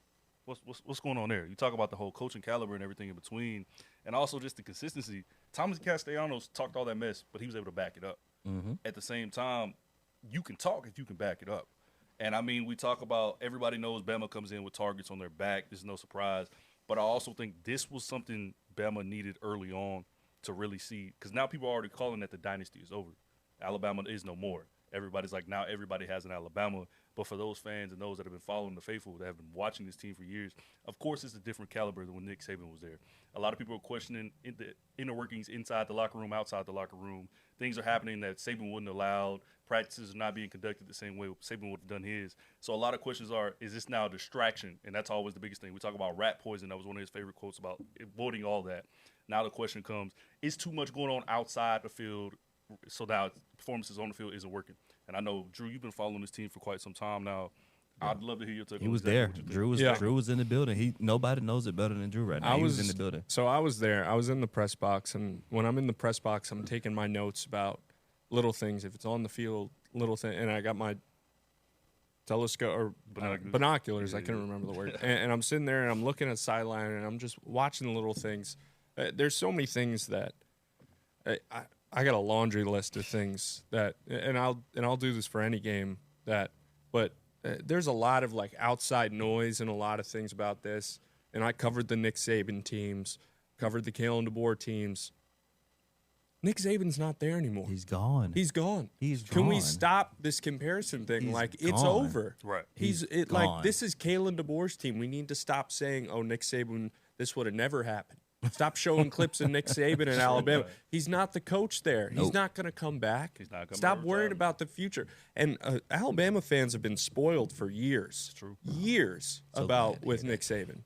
What's going on there? You talk about the whole coaching caliber and everything in between, and also just the consistency. Thomas Castellanos talked all that mess, but he was able to back it up. At the same time, you can talk if you can back it up. And, I mean, we talk about everybody knows Bama comes in with targets on their back. This is no surprise. But I also think this was something Bama needed early on to really see, because now people are already calling that the dynasty is over. Alabama is no more. Everybody's like, now everybody has an Alabama. But for those fans and those that have been following the faithful, that have been watching this team for years, of course it's a different caliber than when Nick Saban was there. A lot of people are questioning the inner workings inside the locker room, outside the locker room. Things are happening that Saban wouldn't have allowed. Practices are not being conducted the same way Saban would have done his. So a lot of questions are, is this now a distraction? And that's always the biggest thing. We talk about rat poison. That was one of his favorite quotes about avoiding all that. Now the question comes, is too much going on outside the field so now performances on the field isn't working? And I know, Drew, you've been following this team for quite some time now. I'd love to hear your take. He was there. Drew was in the building. Nobody knows it better than Drew right now. He was in the building. So I was there. I was in the press box, and when I'm in the press box, I'm taking my notes about little things. If it's on the field, little thing, and I got my telescope or binoculars. I couldn't remember the word. And I'm sitting there and I'm looking at sideline and I'm just watching the little things. There's so many things that I got a laundry list of things that, and I'll do this for any game but there's a lot of like outside noise and a lot of things about this. And I covered the Nick Saban teams, covered the Kale and DeBoer teams. Nick Saban's not there anymore. He's gone. He's gone. He's Can we gone. stop this comparison thing? He's Like, it's gone. over. Right. He's Like, gone. this is Kale and DeBoer's team. We need to stop saying, oh, Nick Saban, this would have never happened. Stop showing clips of Nick Saban in Alabama. He's not the coach there. Nope. He's not going to come back. He's not coming Stop back. worrying about the future. And Alabama fans have been spoiled for years. True. Years So about glad to with hear Nick Saban.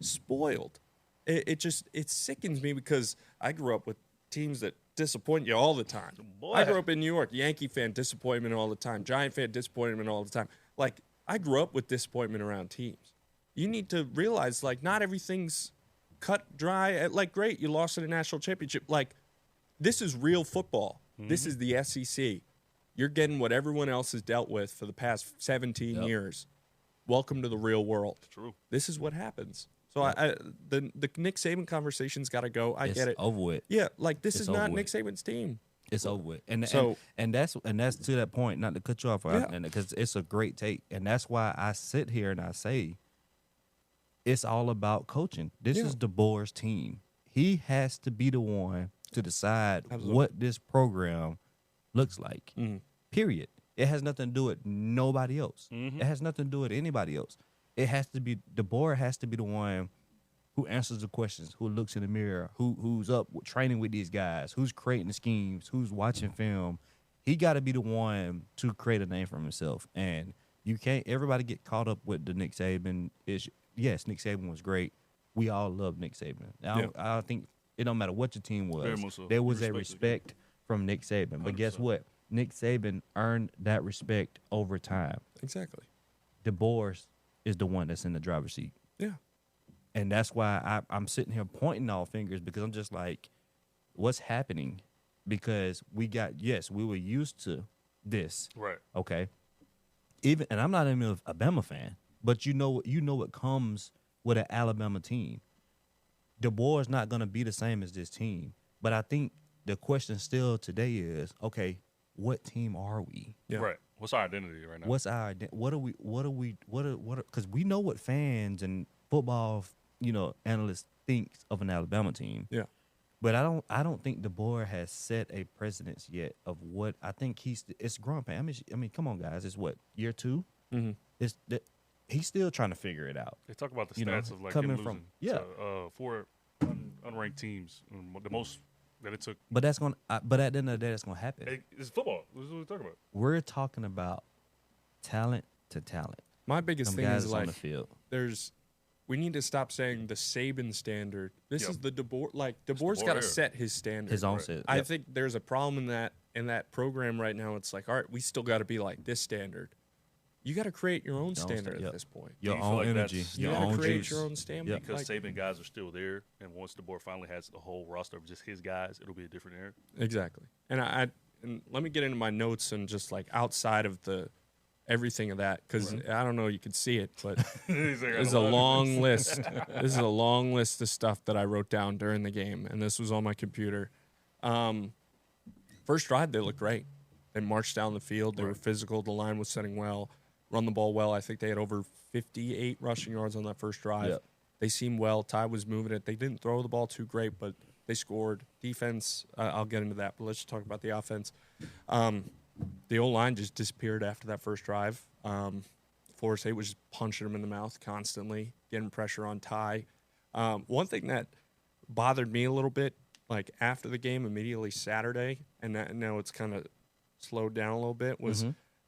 Spoiled. It sickens me because I grew up with teams that disappoint you all the time. Boy. I grew up in New York. Yankee fan, disappointment all the time. Giant fan, disappointment all the time. Like, I grew up with disappointment around teams. You need to realize, like, not everything's cut dry. Like, great, you lost in a national championship. Like, this is real football. This is the SEC. You're getting what everyone else has dealt with for the past 17 years. Welcome to the real world. True. This is what happens. So the Nick Saban conversation's got to go. I get it. Over with. Yeah, like this It's is not over Nick with. Saban's team. It's over with. And So- that's to that point. Not to cut you off, Yeah. because it's a great take, and that's why I sit here and I say, it's all about coaching. This is DeBoer's team. He has to be the one to decide what this program looks like. Period. It has nothing to do with nobody else. It has nothing to do with anybody else. It has to be DeBoer has to be the one who answers the questions, who looks in the mirror, who's up with training with these guys, who's creating the schemes, who's watching film. He got to be the one to create a name for himself. And you can't everybody get caught up with the Nick Saban issue. Yes, Nick Saban was great. We all love Nick Saban. I think it don't matter what your team Very was. much so. There was a Respect it. respect from Nick Saban. But guess 100%. what? Nick Saban earned that respect over time. Exactly. DeBoer is the one that's in the driver's seat. Yeah. And that's why I'm sitting here pointing all fingers, because I'm just like, what's happening? Because we were used to this. Right. Okay. And I'm not even a Bama fan, but you know what comes with an Alabama team. DeBoer is not going to be the same as this team. But I think the question still today is, okay, what team are we? Yeah. Right. What's our identity right now? What's our because we know what fans and football, analysts think of an Alabama team. Yeah. But I don't think DeBoer has set a precedence yet of what I think it's growing pain. I mean, come on, guys, it's what, year 2? Mm-hmm. He's still trying to figure it out. They talk about the You know, stats of like coming him from- losing to 4 unranked teams. The most that it took. But that's but at the end of the day, that's gonna happen. It's football. This is what we're talking about. We're talking about talent to talent. My biggest Some thing guys is on like the field. we need to stop saying the Saban standard. This Yep. is the DeBoer. Like DeBoer's DeBoer got to era. set his standard. His own Right. set. I Yep. think there's a problem in that program right now. It's like, all right, we still got to be like this standard. You got to create your own Your own standard sta- at yep. this point. Your Do you feel own like energy, that's- You your got own to create juice. your own standard. Yep. Because Like, Saban guys are still there, and once DeBoer finally has the whole roster of just his guys, it'll be a different era. exactly. And and let me get into my notes and just like outside of the everything of that, because I don't know you can see it, but This this is a long list. This is a long list of stuff that I wrote down during the game, and this was on my computer. First drive, they looked great. They marched down the field. They were physical. The line was setting well, run the ball well. I think they had over 58 rushing yards on that first drive. Yep. They seemed well. Ty was moving it. They didn't throw the ball too great, but they scored. Defense, I'll get into that, but let's just talk about the offense. The O-line just disappeared after that first drive. Florida State was just punching them in the mouth constantly, getting pressure on Ty. One thing that bothered me a little bit, like after the game, immediately Saturday, and now it's kind of slowed down a little bit, was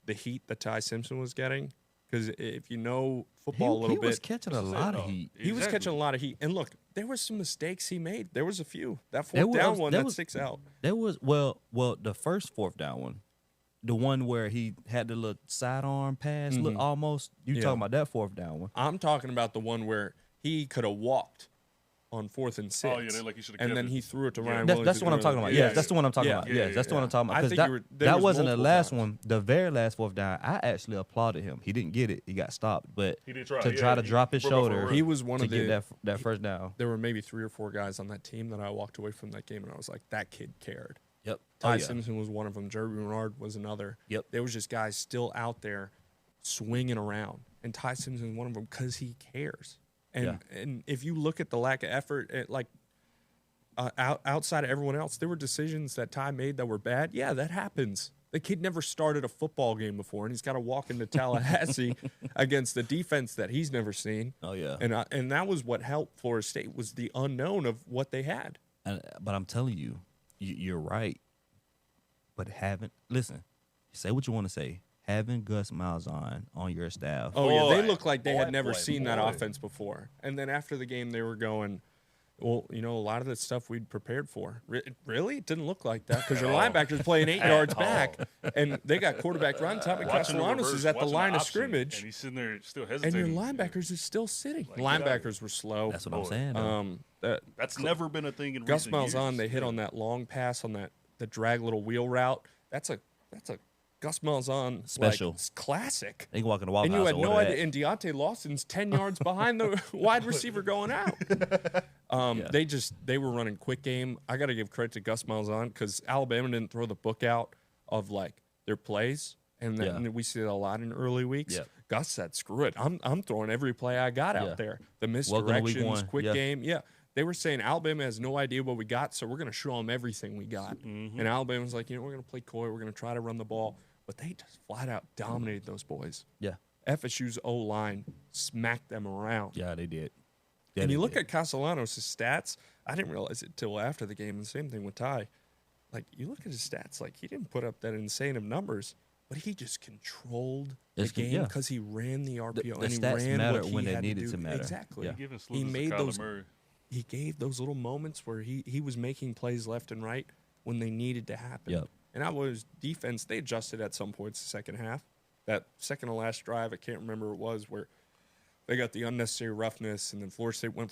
the heat that Ty Simpson was getting. Because if you know football a little he bit, was catching a lot of heat. he was Exactly. catching a lot of heat. And look, there was some mistakes he made. There was a few. That There fourth down was- one there that was- sticks out. There was the first fourth down one. The one where he had the little sidearm pass, look almost. You Yeah. talking about that fourth down one? I'm talking about the one where he could have walked on 4th and 6. Oh, yeah, they like he should have and kept then it. he threw it to Yeah. Ryan That's, Williams. that's the one I'm talking about. Yeah, that's the one I'm talking about. Yeah, Yeah, that's the one I'm talking about. I 'Cause think that, there that was wasn't the multiple last times. one. The very last fourth down, I actually applauded him. He didn't get it. He got stopped. But He did try. to Yeah, try to he drop his broke off a shoulder run. He was one to of get the. that first down. There were maybe 3 or 4 guys on that team that I walked away from that game and I was like, that kid cared. Yep. Ty Simpson was one of them. Jerry Bernard was another. Yep. There was just guys still out there swinging around, and Ty Simpson was one of them because he cares. And if you look at the lack of effort, outside of everyone else, there were decisions that Ty made that were bad. Yeah, that happens. The kid never started a football game before, and he's got to walk into Tallahassee against the defense that he's never seen. Oh yeah. And that was what helped Florida State was the unknown of what they had. But I'm telling you, you're right. But listen, say what you want to say. Having Gus Malzahn on your staff. Oh, yeah. They Boy, looked like they had boy, never boy, seen that boy. offense before. And then after the game, they were going, well, a lot of the stuff we'd prepared for. Really? It didn't look like that because your linebackers playing 8 yards back, and they got quarterback run time, and Watching the Castellanos reverse, is at the watching line of option, scrimmage, and he's sitting there still and hesitating. your linebackers are still sitting. Like, get out of Linebackers were slow. That's what I'm Boy. saying. though. That's never been a thing in Gus recent years. Malzahn, they hit on that long pass on the drag little wheel route. That's a Gus Malzahn Special. classic. They can walk in the Waffle And you House had and no order idea. that. And Deontay Lawson's 10 yards behind the wide receiver going out. They were running quick game. I got to give credit to Gus Malzahn because Alabama didn't throw the book out of like their plays. And then we see that a lot in early weeks. Yeah. Gus said, "Screw it, I'm throwing every play I got out there. The Welcome to week misdirections, one. quick Yeah. game, yeah." They were saying Alabama has no idea what we got, so we're going to show them everything we got. And Alabama's like, we're going to play coy. We're going to try to run the ball. But they just flat out dominated those boys. Yeah. FSU's O-line smacked them around. Yeah, they did. Yeah, And they you look did. at Castellanos' stats. I didn't realize it till after the game. And same thing with Ty. Like, you look at his stats. Like, he didn't put up that insane of numbers, but he just controlled the game because he ran the RPO. The and he stats ran mattered what he when they had needed do. to matter. Exactly. Yeah. Giving He salutes made to Kyler those. Murray. He gave those little moments where he was making plays left and right when they needed to happen. Yep. And that was defense. They adjusted at some points the second half. That second to last drive, I can't remember what it was, where they got the unnecessary roughness, and then Florida State went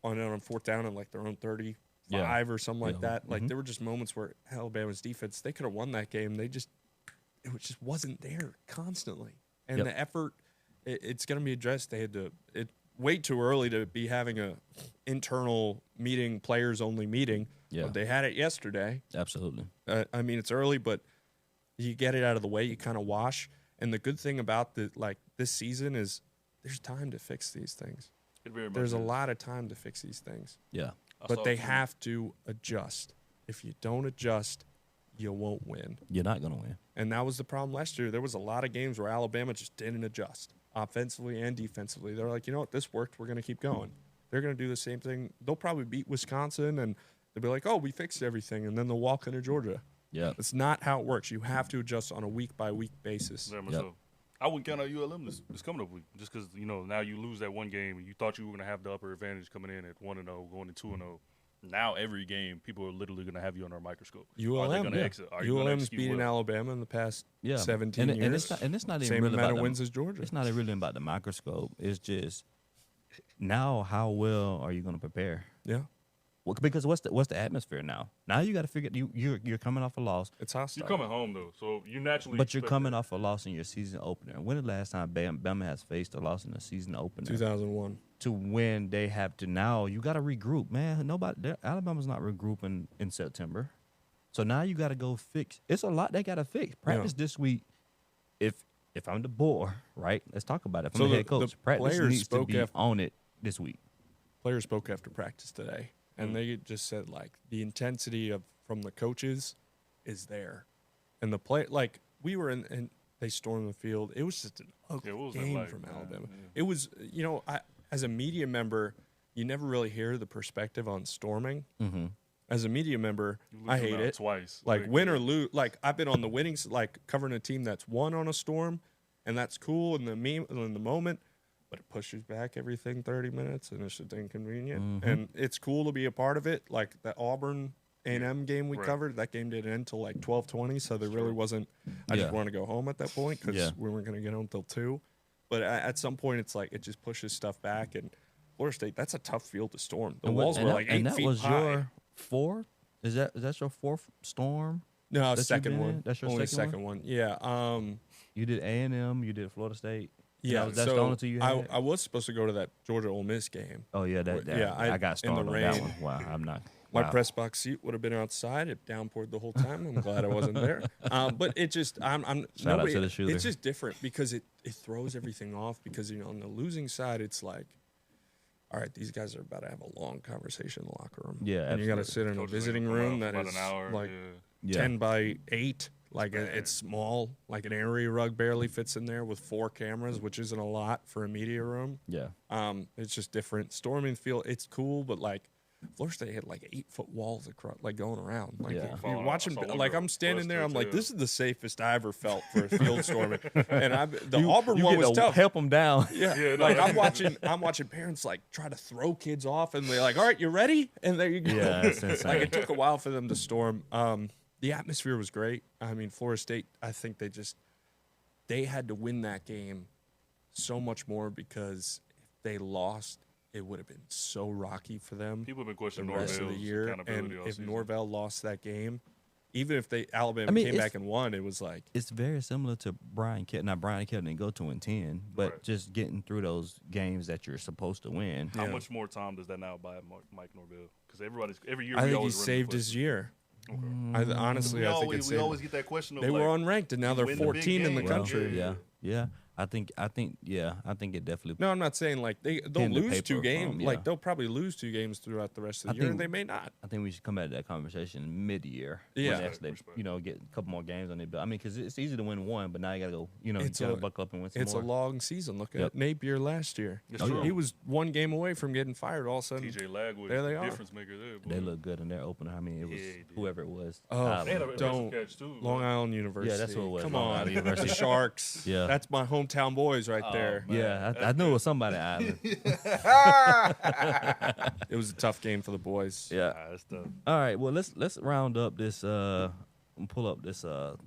on 4th down in like their own 35 or something like that. Like there were just moments where Alabama's defense, they could have won that game. It just wasn't there constantly. And the effort, it's going to be addressed. They had to way too early to be having a internal meeting, players only meeting. Yeah. But they had it yesterday. Absolutely. I mean, it's early, but you get it out of the way. You kind of wash. And the good thing about this season is there's time to fix these things. It very much There's a is. lot of time to fix these things. Yeah. But they have to adjust. If you don't adjust, you won't win. You're not going to win. And that was the problem last year. There was a lot of games where Alabama just didn't adjust, offensively and defensively. They're like, you know what, this worked. We're going to keep going. They're going to do the same thing. They'll probably beat Wisconsin, and they'll be like, oh, we fixed everything, and then they'll walk into Georgia. Yeah. That's not how it works. You have to adjust on a week-by-week basis. Very much Yep. so. I wouldn't count out ULM this coming up week just because now you lose that one game and you thought you were going to have the upper advantage coming in at 1-0, going to 2-0. Now every game, people are literally going to have you under a microscope. Are they ULM, gonna yeah. exit? Are you gonna ULM's execute beating well? Alabama in the past Yeah. 17 years. And it's not even Same really amount about of wins as Georgia. It's not really about the microscope. It's just now how well are you going to prepare? Yeah, Well, because what's the atmosphere now? Now you got to figure you're coming off a loss, it's hostile. You're coming home though, so you naturally. but you're expect coming that. off a loss in your season opener. When the last time Bama has faced a loss in the season opener 2001. to when they have to now you got to regroup, man. Alabama's not regrouping in September, so now you got to go fix. It's a lot they got to fix. Practice this week. If I'm DeBoer, right? Let's talk about it. If I'm the head coach, practice players needs to spoke be after- on it this week. Players spoke after practice today, and they just said like the intensity from the coaches is there, and the play we were in and they stormed the field. It was just an ugly what was that game like, from man? Alabama. Yeah. It was as a media member, you never really hear the perspective on storming. Mm-hmm. As a media member, You lose I them hate out it. twice. Like win or lose, like I've been on the winning, covering a team that's won on a storm, and that's cool in the moment, but it pushes back everything 30 minutes, and it's just inconvenient. Mm-hmm. And it's cool to be a part of it. Like the Auburn A&M game we Right. covered. That game didn't end till like 12:20, so there really wasn't. I just Yeah. wanted to go home at that point because Yeah. we weren't going to get home till 2. But at some point, it's like it just pushes stuff back. And Florida State, that's a tough field to storm. The walls were like 8 that feet was high. your fourth. Is that your fourth storm? No, that you've second been one. in? That's your only second one. Yeah. You did A&M. You did Florida State. And Yeah. that's so the only two you had. I was supposed to go to that Georgia Ole Miss game. Oh yeah, Yeah, I got in the stoned on that rain. one. Wow, I'm not. My wow. press box seat would have been outside. It downpoured the whole time. I'm glad I wasn't there. But it just, I'm Shout out to the shooter. It's just different because it throws everything off. Because on the losing side, it's like, all right, these guys are about to have a long conversation in the locker room. Yeah, and you got to absolutely. sit in a Coaches visiting ain't gonna come room out that for is about an hour. like Yeah. 10 by 8. Like bad. it's small. Like an area rug barely fits in there with 4 cameras, which isn't a lot for a media room. Yeah. It's just different. Storming field, it's cool, but like Florida State had like 8-foot walls across, like going around. Like Yeah. you're watching, I saw one like girl I'm standing there, I'm busted, like, too. this is the safest I ever felt for a field storming. And the You- Auburn you one get was to tough. Help them down. Yeah, Yeah, no, like that's- I'm watching parents like try to throw kids off, and they're like, "All right, you ready?" And there you go. Yeah, that's insane. Like it took a while for them to storm. The atmosphere was great. I mean, Florida State, I think they had to win that game so much more because if they lost, it would have been so rocky for them People have been the questioning rest of the Norvell's year. accountability And all if season. Norvell lost that game, even if Alabama I mean, came it's- back and won, it was like, It's very similar to Brian Kelly. Now, Brian Kelly didn't go 2-10, but Right. just getting through those games that you're supposed to win. How Yeah. much more time does that now buy Mike Norvell? Because every year I we think he always run the saved his question. year. Okay. Honestly, I think it's we always get that question. Of they like, were unranked, and now they're win the big 14 in the game. Well, country. yeah. I think it definitely. No, I'm not saying like they'll Pen to lose paper 2 games. from, yeah. Like they'll probably lose 2 games throughout the rest of I the year, think- and they may not. I think we should come back to that conversation mid-year. Yeah. when they, Respect. get a couple more games on it. But I mean, because it's easy to win one, but now you got to go. You It's got to a- buckle up and win some It's more. a long season. Look Yep. at Napier last year. It's true. He was 1 game away from getting fired. All of a sudden, TJ Lagwood There is they the are. difference maker there. Boy. They look good in their opener. I mean, it was Yeah, they did. whoever it was. Oh, They had a don't. impressive catch too. Long man. Island University. Yeah, that's what it was, Come Long on, Island University. the Sharks. Yeah. That's my hometown boys right there. man. Yeah, I knew it was somebody island. It was a tough game for the boys. Yeah. That's tough. All right. Well, let's round up this. Pull up this the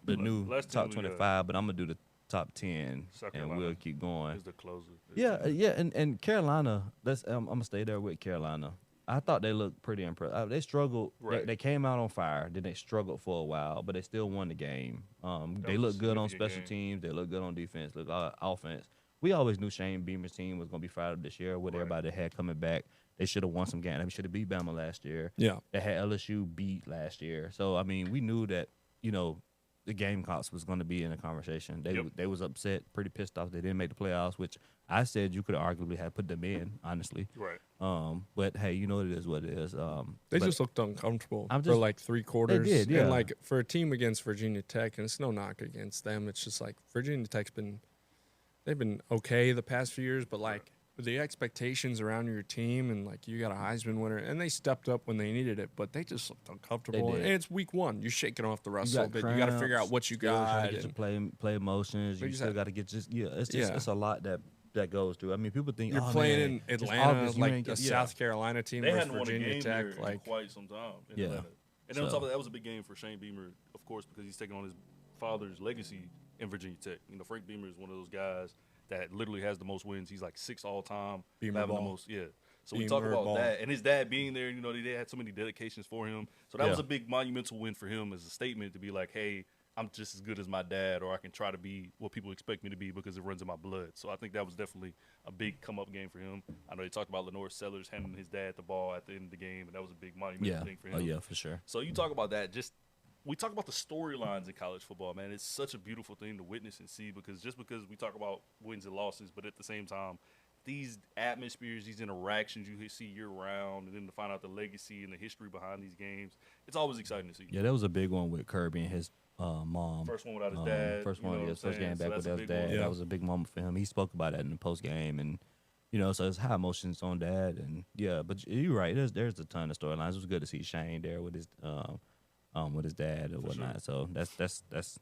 new last team top we got. 25, but I'm gonna do the top 10, South and Carolina we'll keep going. Is the closer. Yeah, and Carolina. I'm gonna stay there with Carolina. I thought they looked pretty impressive. They struggled. Right. They came out on fire. Then they struggled for a while, but they still won the game. They was look a good on significant special game. teams. They look good on defense. Look offense. We always knew Shane Beamer's team was gonna be fired up this year with Right. everybody they had coming back. They should have won some games. They should have beat Bama last year. Yeah. They had LSU beat last year. So I mean, we knew that the Gamecocks was going to be in the conversation. They Yep. they was upset, pretty pissed off they didn't make the playoffs, which I said you could arguably have put them in, honestly. Right. But hey, it is what it is. They But just looked uncomfortable I'm for just- like 3 quarters. did, yeah. And like for a team against Virginia Tech, and it's no knock against them. It's just like Virginia Tech's they've been okay the past few years, but like the expectations around your team and like you got a Heisman winner, and they stepped up when they needed it, but they just looked uncomfortable. did. And it's week 1. You're shaking off the rust a You little bit. You got to figure out cramps, what you still trying got. to get your play motions. You But still exact- got to get it's a lot that goes through. I mean, people think You're oh, playing man, in it's Atlanta, August, you like ain't a get- South Carolina team They versus hadn't won a Virginia game Tech. there in Like quite some time. in Yeah. Atlanta. And then on So- top of that was a big game for Shane Beamer, of course, because he's taking on his father's legacy in Virginia Tech. Frank Beamer is one of those guys that literally has the most wins. He's like 6 all time. Beamer having the ball. most, yeah. So we talk Beamer about ball. that, and his dad being there. They had so many dedications for him. So that Yeah. was a big monumental win for him as a statement to be like, hey, I'm just as good as my dad, or I can try to be what people expect me to be because it runs in my blood. So I think that was definitely a big come-up game for him. I know they talked about Lenore Sellers handing his dad the ball at the end of the game, and that was a big monumental Yeah. thing for him. Oh yeah, for sure. So you talk about that. We talk about the storylines in college football, man. It's such a beautiful thing to witness and see because we talk about wins and losses, but at the same time, these atmospheres, these interactions you see year round, and then to find out the legacy and the history behind these games, it's always exciting to see. Yeah, that was a big one with Kirby and his mom. First one without his dad. First you know one, what yeah, I'm first saying? game So back that's with a his big one. dad. Yeah. That was a big moment for him. He spoke about that in the post game, and so it's high emotions on dad, and yeah. But you're right. There's a ton of storylines. It was good to see Shane there with his dad or whatnot. So that's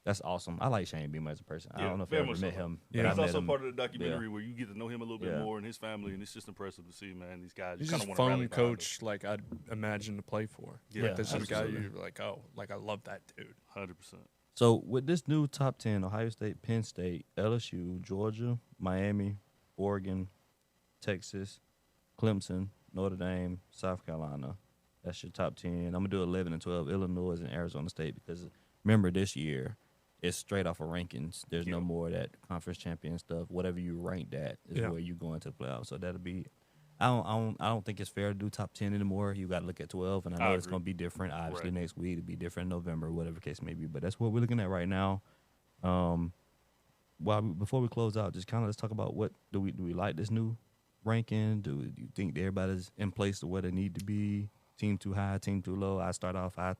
That's awesome. I like Shane Beamer as a person. I Yeah, don't know if I very ever much met so. him. Yeah, but I He's met also him. part of the documentary where you get to know him a little bit Yeah. more and his family, and it's just impressive to see, man. These guys, He's you just kind a of want to rally fun behind coach, like I'd imagine to play for. Yeah, Like, this is a guy absolutely. you're like, oh, like I love that dude. them. 100%. So with this new top 10, Ohio State, Penn State, LSU, Georgia, Miami, Oregon, Texas, Clemson, Notre Dame, South Carolina. That's your top 10. I'm going to do 11 and 12, Illinois and Arizona State, because remember this year, it's straight off of rankings. There's no Yeah. more of that conference champion stuff. Whatever you rank that is Yeah. where you go into the playoffs. So that'll be. I don't think it's fair to do top 10 anymore. You got to look at 12, and I know I it's agree. going to be different. Obviously, Right. next week it'll be different in November, whatever the case may be. But that's what we're looking at right now. Before we close out, just kind of let's talk about what do we like this new ranking? Do you think that everybody's in place to where they need to be? Team too high, team too low? I start off. I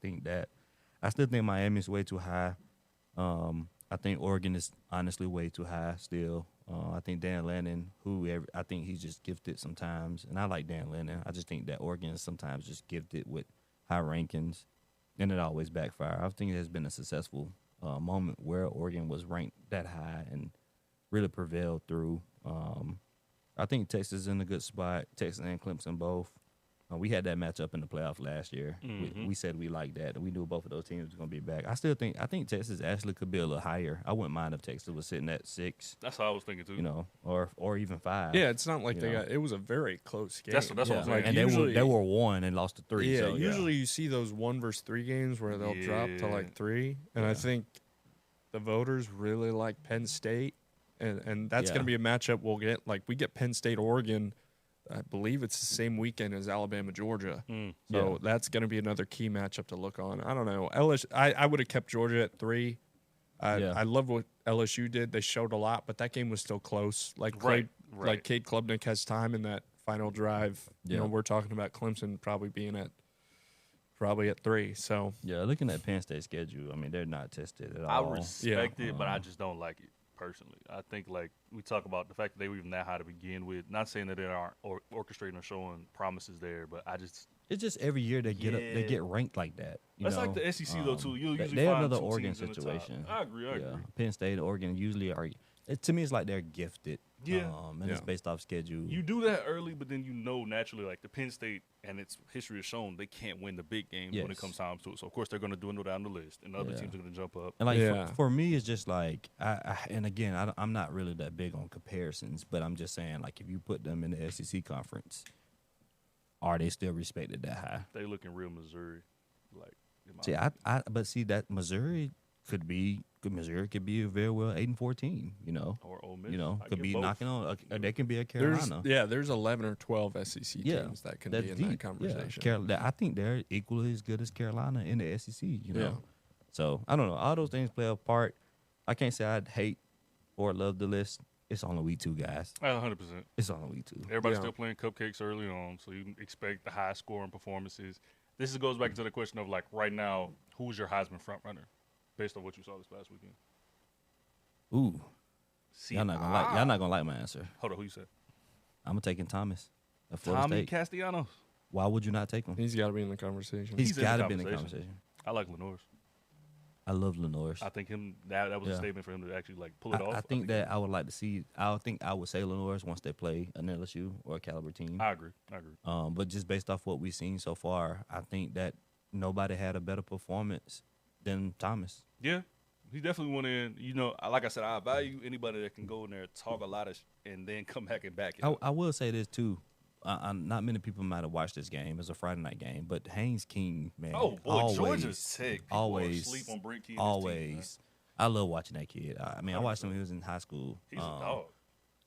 still think Miami's way too high. I think Oregon is honestly way too high still. I think Dan Lannon, I think he's just gifted sometimes, and I like Dan Lannon. I just think that Oregon is sometimes just gifted with high rankings, and it always backfire. I think it has been a successful moment where Oregon was ranked that high and really prevailed through. I think Texas is in a good spot. Texas and Clemson both. We had that matchup in the playoff last year. Mhm. We said we liked that. We knew both of those teams were going to be back. I think Texas actually could be a little higher. I wouldn't mind if Texas was sitting at 6, That's how I was thinking, too. or even 5. Yeah, it's not like You know. it was a very close game. That's what I'm Yeah. saying. Like, And usually, they were 1 and lost to 3. Yeah, so, usually you see those 1 versus 3 games where they'll drop to Yeah. like 3, and Yeah. I think the voters really like Penn State, and that's Yeah. going to be a matchup we'll get. Like we get Penn State, Oregon. I believe it's the same weekend as Alabama, Georgia. Mm. So Yeah. that's going to be another key matchup to look on. I don't know. I would have kept Georgia at 3. Yeah. I love what LSU did. They showed a lot, but that game was still close. Like Right. like Cade Klubnik has time in that final drive. You know, Yeah. we're talking about Clemson probably being at 3. So Yeah, looking at Penn State's schedule, I mean, they're not tested at I all. respect it, but I Um, just don't like it personally. I think like we talk about the fact that they were even that high to begin with. Not saying that they aren't orchestrating or showing promises there, but I just It's just every year they Yeah. get ranked like that. that's like the SEC though too. You'll usually they're find another 2 Oregon teams in the top. situation. I agree. I agree. Penn State, Oregon usually are. To me, it's like they're gifted. Yeah. And it's Yeah. based off schedule. You do that early, but then naturally, like the Penn State and its history has shown, they can't win the big games when it Yes. comes time to it. So of course they're going to dwindle down the list, and other Yeah. teams are going to jump up. And like Yeah. for me, it's just like and again, I'm not really that big on comparisons, but I'm just saying like if you put them in the SEC conference, are they still respected that high? They looking real Missouri, like. in my See, opinion. but see that Missouri could be a very well 8-14. Or Ole Miss. I Could get be both. knocking on. They can be a there's Carolina. there's 11 or 12 SEC Yeah, teams that can That's be in deep. that conversation. I think they're equally as good as Carolina in the SEC. Yeah. So I don't know. All those things play a part. I can't say I'd hate or love the list. It's only week 2, guys. 100%. It's only week 2. Everybody's Yeah. still playing cupcakes early on, so you can expect the high scoring performances. This goes back to the question of like right now, who's your Heisman front runner, based on what you saw this past weekend? Ooh, See, y'all not gonna like my answer. Hold on, who you said? I'm taking Thomas of Florida Tommy State. Castellanos. Why would you not take him? He's got to be in the conversation. He's in the got to be in the conversation. conversation. I like Lenore's. I love Lenore's. I think that was a Yeah. statement for him to actually like pull it off. I think that I would like to see. I think I would say Lenore's once they play an LSU or a caliber team. I agree. But just based off what we've seen so far, I think that nobody had a better performance than Thomas. Yeah, he definitely went in. Like I said, I value anybody that can go in there, talk a lot of and then come back and back it up. I will say this too. Not many people might have watched this game. It's a Friday night game, but Haynes King, man, Oh, boy, always, Georgia's sick. People always, are asleep on Brent Key and his team, always. I love watching that kid. I mean, I watched him when he was in high school. He's a dog.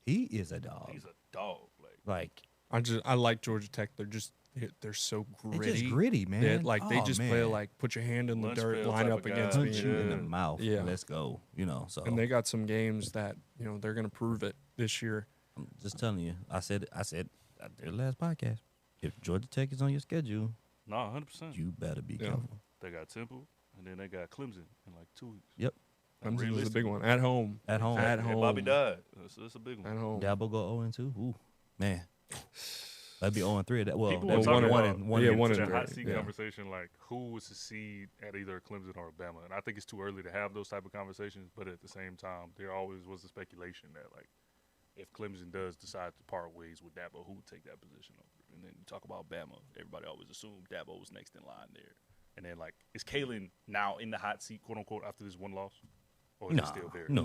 He is a dog. He's a dog. Like I like Georgia Tech. They're so it's gritty. just gritty, man. They Oh, just man. play like put your hand in the Lunch dirt, pail line type up of against guy. me. punch you in the Yeah. mouth. Yeah. Let's go. So And they got some games that they're going to prove it this year. I'm just telling you. I said the last podcast. If Georgia Tech is on your schedule, No, 100%. you better be Yeah. careful. They got Temple, and then they got Clemson in like 2 weeks. Yep. Clemson was a big one at home. At home. At And home. Bobby died. So that's a big one. At home. Dabo go 0-2. Ooh, man. That'd be 0-3 at that. Well, People that's were talking one about and- yeah, one the and hot three, seat yeah. conversation, like who was the seed at either Clemson or Alabama, and I think it's too early to have those type of conversations. But at the same time, there always was the speculation that like if Clemson does decide to part ways with Dabo, who would take that position over? And then you talk about Bama, everybody always assumed Dabo was next in line there. And then like, is Kalen now in the hot seat, quote unquote, after this one loss, or is he still there? No,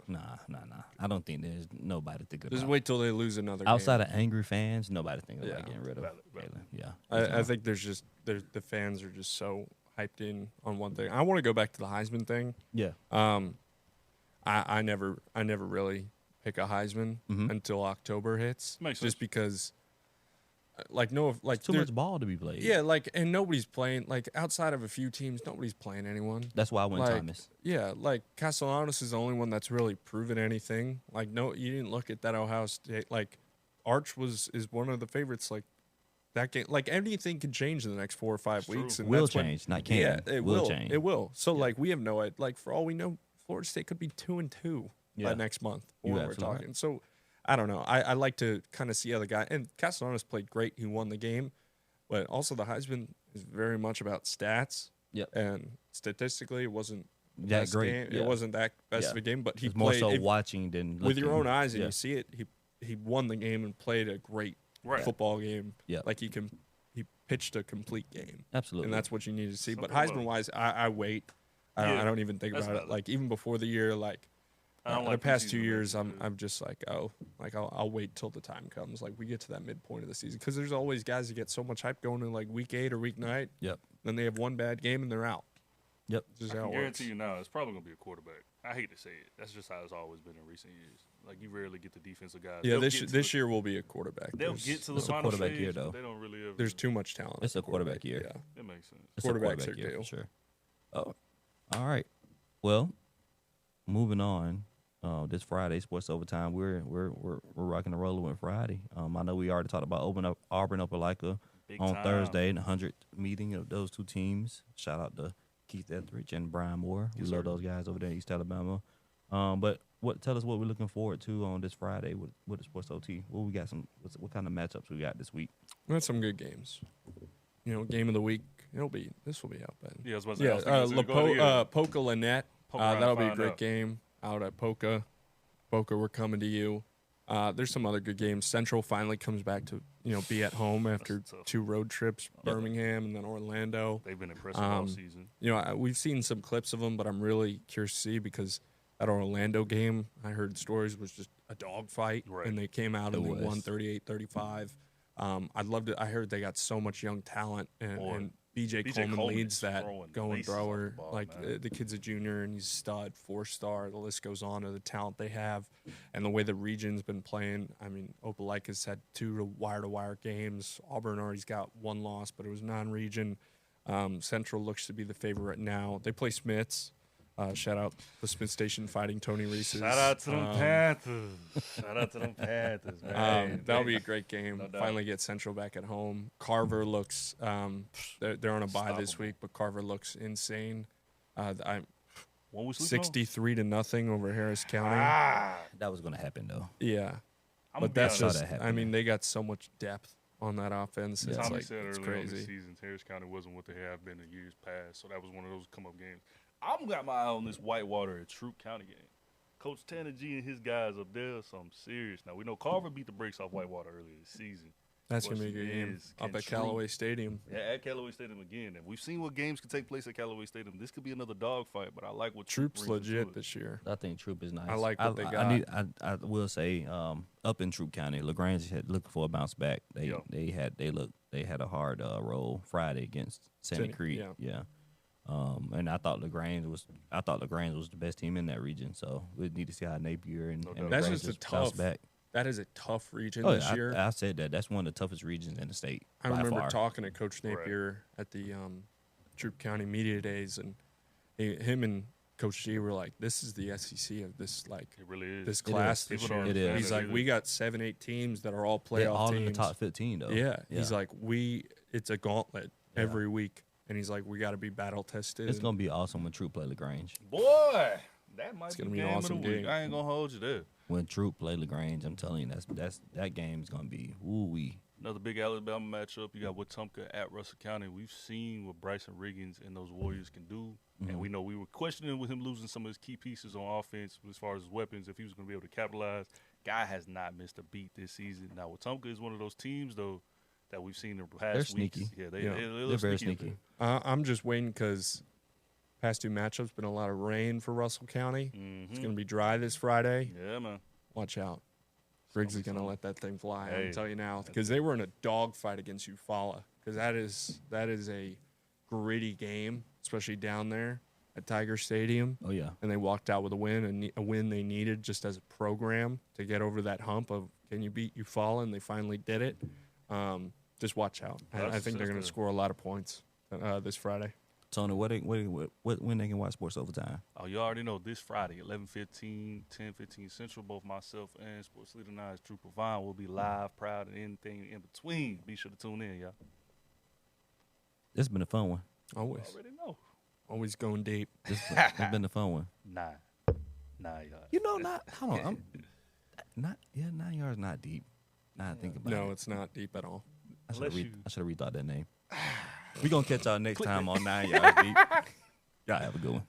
Nah. nah. I don't think there's nobody thinking Just about wait till they lose another outside game. of angry fans. Nobody thinking Yeah. about getting rid of Valid. Kalen. Yeah, I think the fans are just so hyped in on one thing. I want to go back to the Heisman thing. yeah. I never really pick a Heisman until October hits. Makes just sense. because, Too much ball to be played. Yeah, and nobody's playing. Like outside of a few teams, nobody's playing anyone. That's why I went Like, Thomas. Yeah, like Castellanos is the only one that's really proven anything. Like, no, you didn't look at that Ohio State. Like, Arch is one of the favorites. Like that game, like anything can change in the next 4 or 5 weeks. And Will that's when- change, not can. Yeah, it will change. It will. So like we have no idea. Like for all we know, Florida State could be 2-2 Yeah. by next month. You When we're absolutely talking. So I don't know. I like to kind of see how the guy and Castellanos played great. He won the game, but also the Heisman is very much about stats. Yep. And statistically, it wasn't the That best great. game. Yeah. It wasn't that best Yeah. of a game, but he It's more played so if- watching than with your looking. own eyes, and Yeah. you see it. He won the game and played a great Right. football game. Yeah. Like he pitched a complete game. Absolutely. And that's what you need to see. But Something Heisman about- wait. I wait. Yeah, I don't even think that's about it. valid. Like even before the year, like I don't the like past preseason 2 years, events, I'm just like, I'll wait till the time comes. Like we get to that midpoint of the season because there's always guys that get so much hype going in like week 8 or week 9. Yep. Then they have one bad game and they're out. Yep. This is I how can it works. guarantee you now, it's probably gonna be a quarterback. I hate to say it. That's just how it's always been in recent years. Like you rarely get the defensive guys. Yeah, They'll this get to this the- year will be a quarterback. They'll There's- get to the It's a final quarterback stage, year, but though. they don't really ever. There's too much talent. It's at a quarterback year. Yeah. That makes sense. It's a Quarterbacks quarterback are year due. for sure. Oh, all right. Well, moving on. This Friday, Sports Overtime. We're rocking and rolling with Friday. I know we already talked about Auburn Opelika Big on time. Thursday in the 100th meeting of those two teams. Shout out to Keith Etheridge and Brian Moore. We Yes, love sir. those guys over there in East Alabama. But tell us what we're looking forward to on this Friday with the Sports OT. What what kind of matchups we got this week? We had some good games. Game of the week. This will be out then. Yeah, I was about to say, Yeah, I was thinking it's gonna go together. Poca Lynette. Poke around That'll and be a find great out. game out at Poca. Poca, we're coming to you. There's some other good games. Central finally comes back to be at home after That's tough. 2 road trips, Birmingham and then Orlando. They've been impressive all Um, season. We've seen some clips of them, but I'm really curious to see because that Orlando game, I heard stories was just a dogfight, Right. and they came out and It they was. won 38-35. I'd love to. I heard they got so much young talent, Boy. and BJ Coleman Coleman leads is that throwing going laces off thrower. the ball, Like man. the kid's a junior and he's a stud, 4-star. The list goes on of the talent they have, and the way the region's been playing. I mean, Opelika's had 2 wire-to-wire games. Auburn already's got 1 loss, but it was non-region. Central looks to be the favorite right now. They play Smiths. Shout out the Smith Station Fighting Tony Reese's. Shout out to them Panthers. Shout out to them Panthers, man. That'll be a great game. No doubt. Finally get Central back at home. Carver looks they're on a bye this Unstoppable. week, but Carver looks insane. I'm One we sleeping on? 63-0 over Harris County. That was going to happen though. Yeah, I'm but gonna that's be honest. saw just. that I happen. mean, they got so much depth on that offense. It's Tommy like said it's earlier on the crazy. season, Harris County wasn't what they have been in years past, so that was one of those come-up games. I'm got my eye on this Whitewater at Troup County game. Coach Tanner G and his guys up there, are something serious. Now, we know Carver beat the brakes off Whitewater earlier this season. That's gonna be a Question good game is, up can at Troup- Callaway Stadium. Yeah, at Callaway Stadium again. And we've seen what games can take place at Callaway Stadium. This could be another dogfight, but I like what Troup Troops brings into legit it. this year. I think Troop is nice. I like what they got. I will say, up in Troop County, LaGrange had looking for a bounce back. They had a hard roll Friday against Santa Santa- Crete. yeah. Yeah. And I thought LaGrange was the best team in that region. So we need to see how Napier and, No and doubt. That's LaGrange just a bounce tough back. That is a tough region Oh, this yeah, year. I said that. That's one of the toughest regions in the state. I by remember far. talking to Coach Right. Napier at the Troup County Media Days, and him and Coach G were like, "This is the SEC of this It really is. this It class is. this People year." don't It is. understand He's it like, either. "We got 7-8 teams that are all playoff They're all teams." in the top 15 though. Yeah. He's like, it's a gauntlet Yeah. every week, and he's like, we got to be battle tested. It's gonna be awesome when Troop play LaGrange. Boy, that might It's be gonna the be an game awesome of the week. game. I ain't gonna hold you there. When Troop play LaGrange, I'm telling you, that game's gonna be ooh wee. Another big Alabama matchup. You got Wetumpka at Russell County. We've seen what Bryson Riggins and those Warriors can do. And we know we were questioning with him losing some of his key pieces on offense as far as his weapons, if he was going to be able to capitalize. Guy has not missed a beat this season. Now, Wetumpka is one of those teams, though, that we've seen in the past They're weeks. sneaky. Yeah, They're very sneaky. I'm just waiting because past 2 matchups been a lot of rain for Russell County. It's going to be dry this Friday. Yeah, man. Watch out. Griggs is going to let that thing fly. Hey. I'll tell you now, because they were in a dogfight against Eufaula. Because that is a gritty game, especially down there at Tiger Stadium. Oh yeah. And they walked out with a win, and a win they needed just as a program to get over that hump of can you beat Eufaula, and they finally did it. Just watch out. I think they're going to score a lot of points this Friday. Tony, when they can watch Sports Overtime? Oh, you already know this Friday, 11:15, 10:15 Central. Both myself and Sports Leader 9's Drew Pavine will be live, proud, and anything in between. Be sure to tune in, y'all. It's been a fun one. Always. You already know. Always going deep. It's been a fun one. 9 yards. You know, hold on. 9 yards not deep. Now I think about it. No, it's not deep at all. I should have Unless rethought that name. We're going to catch y'all next time on 9 Yards Deep. Y'all have a good one.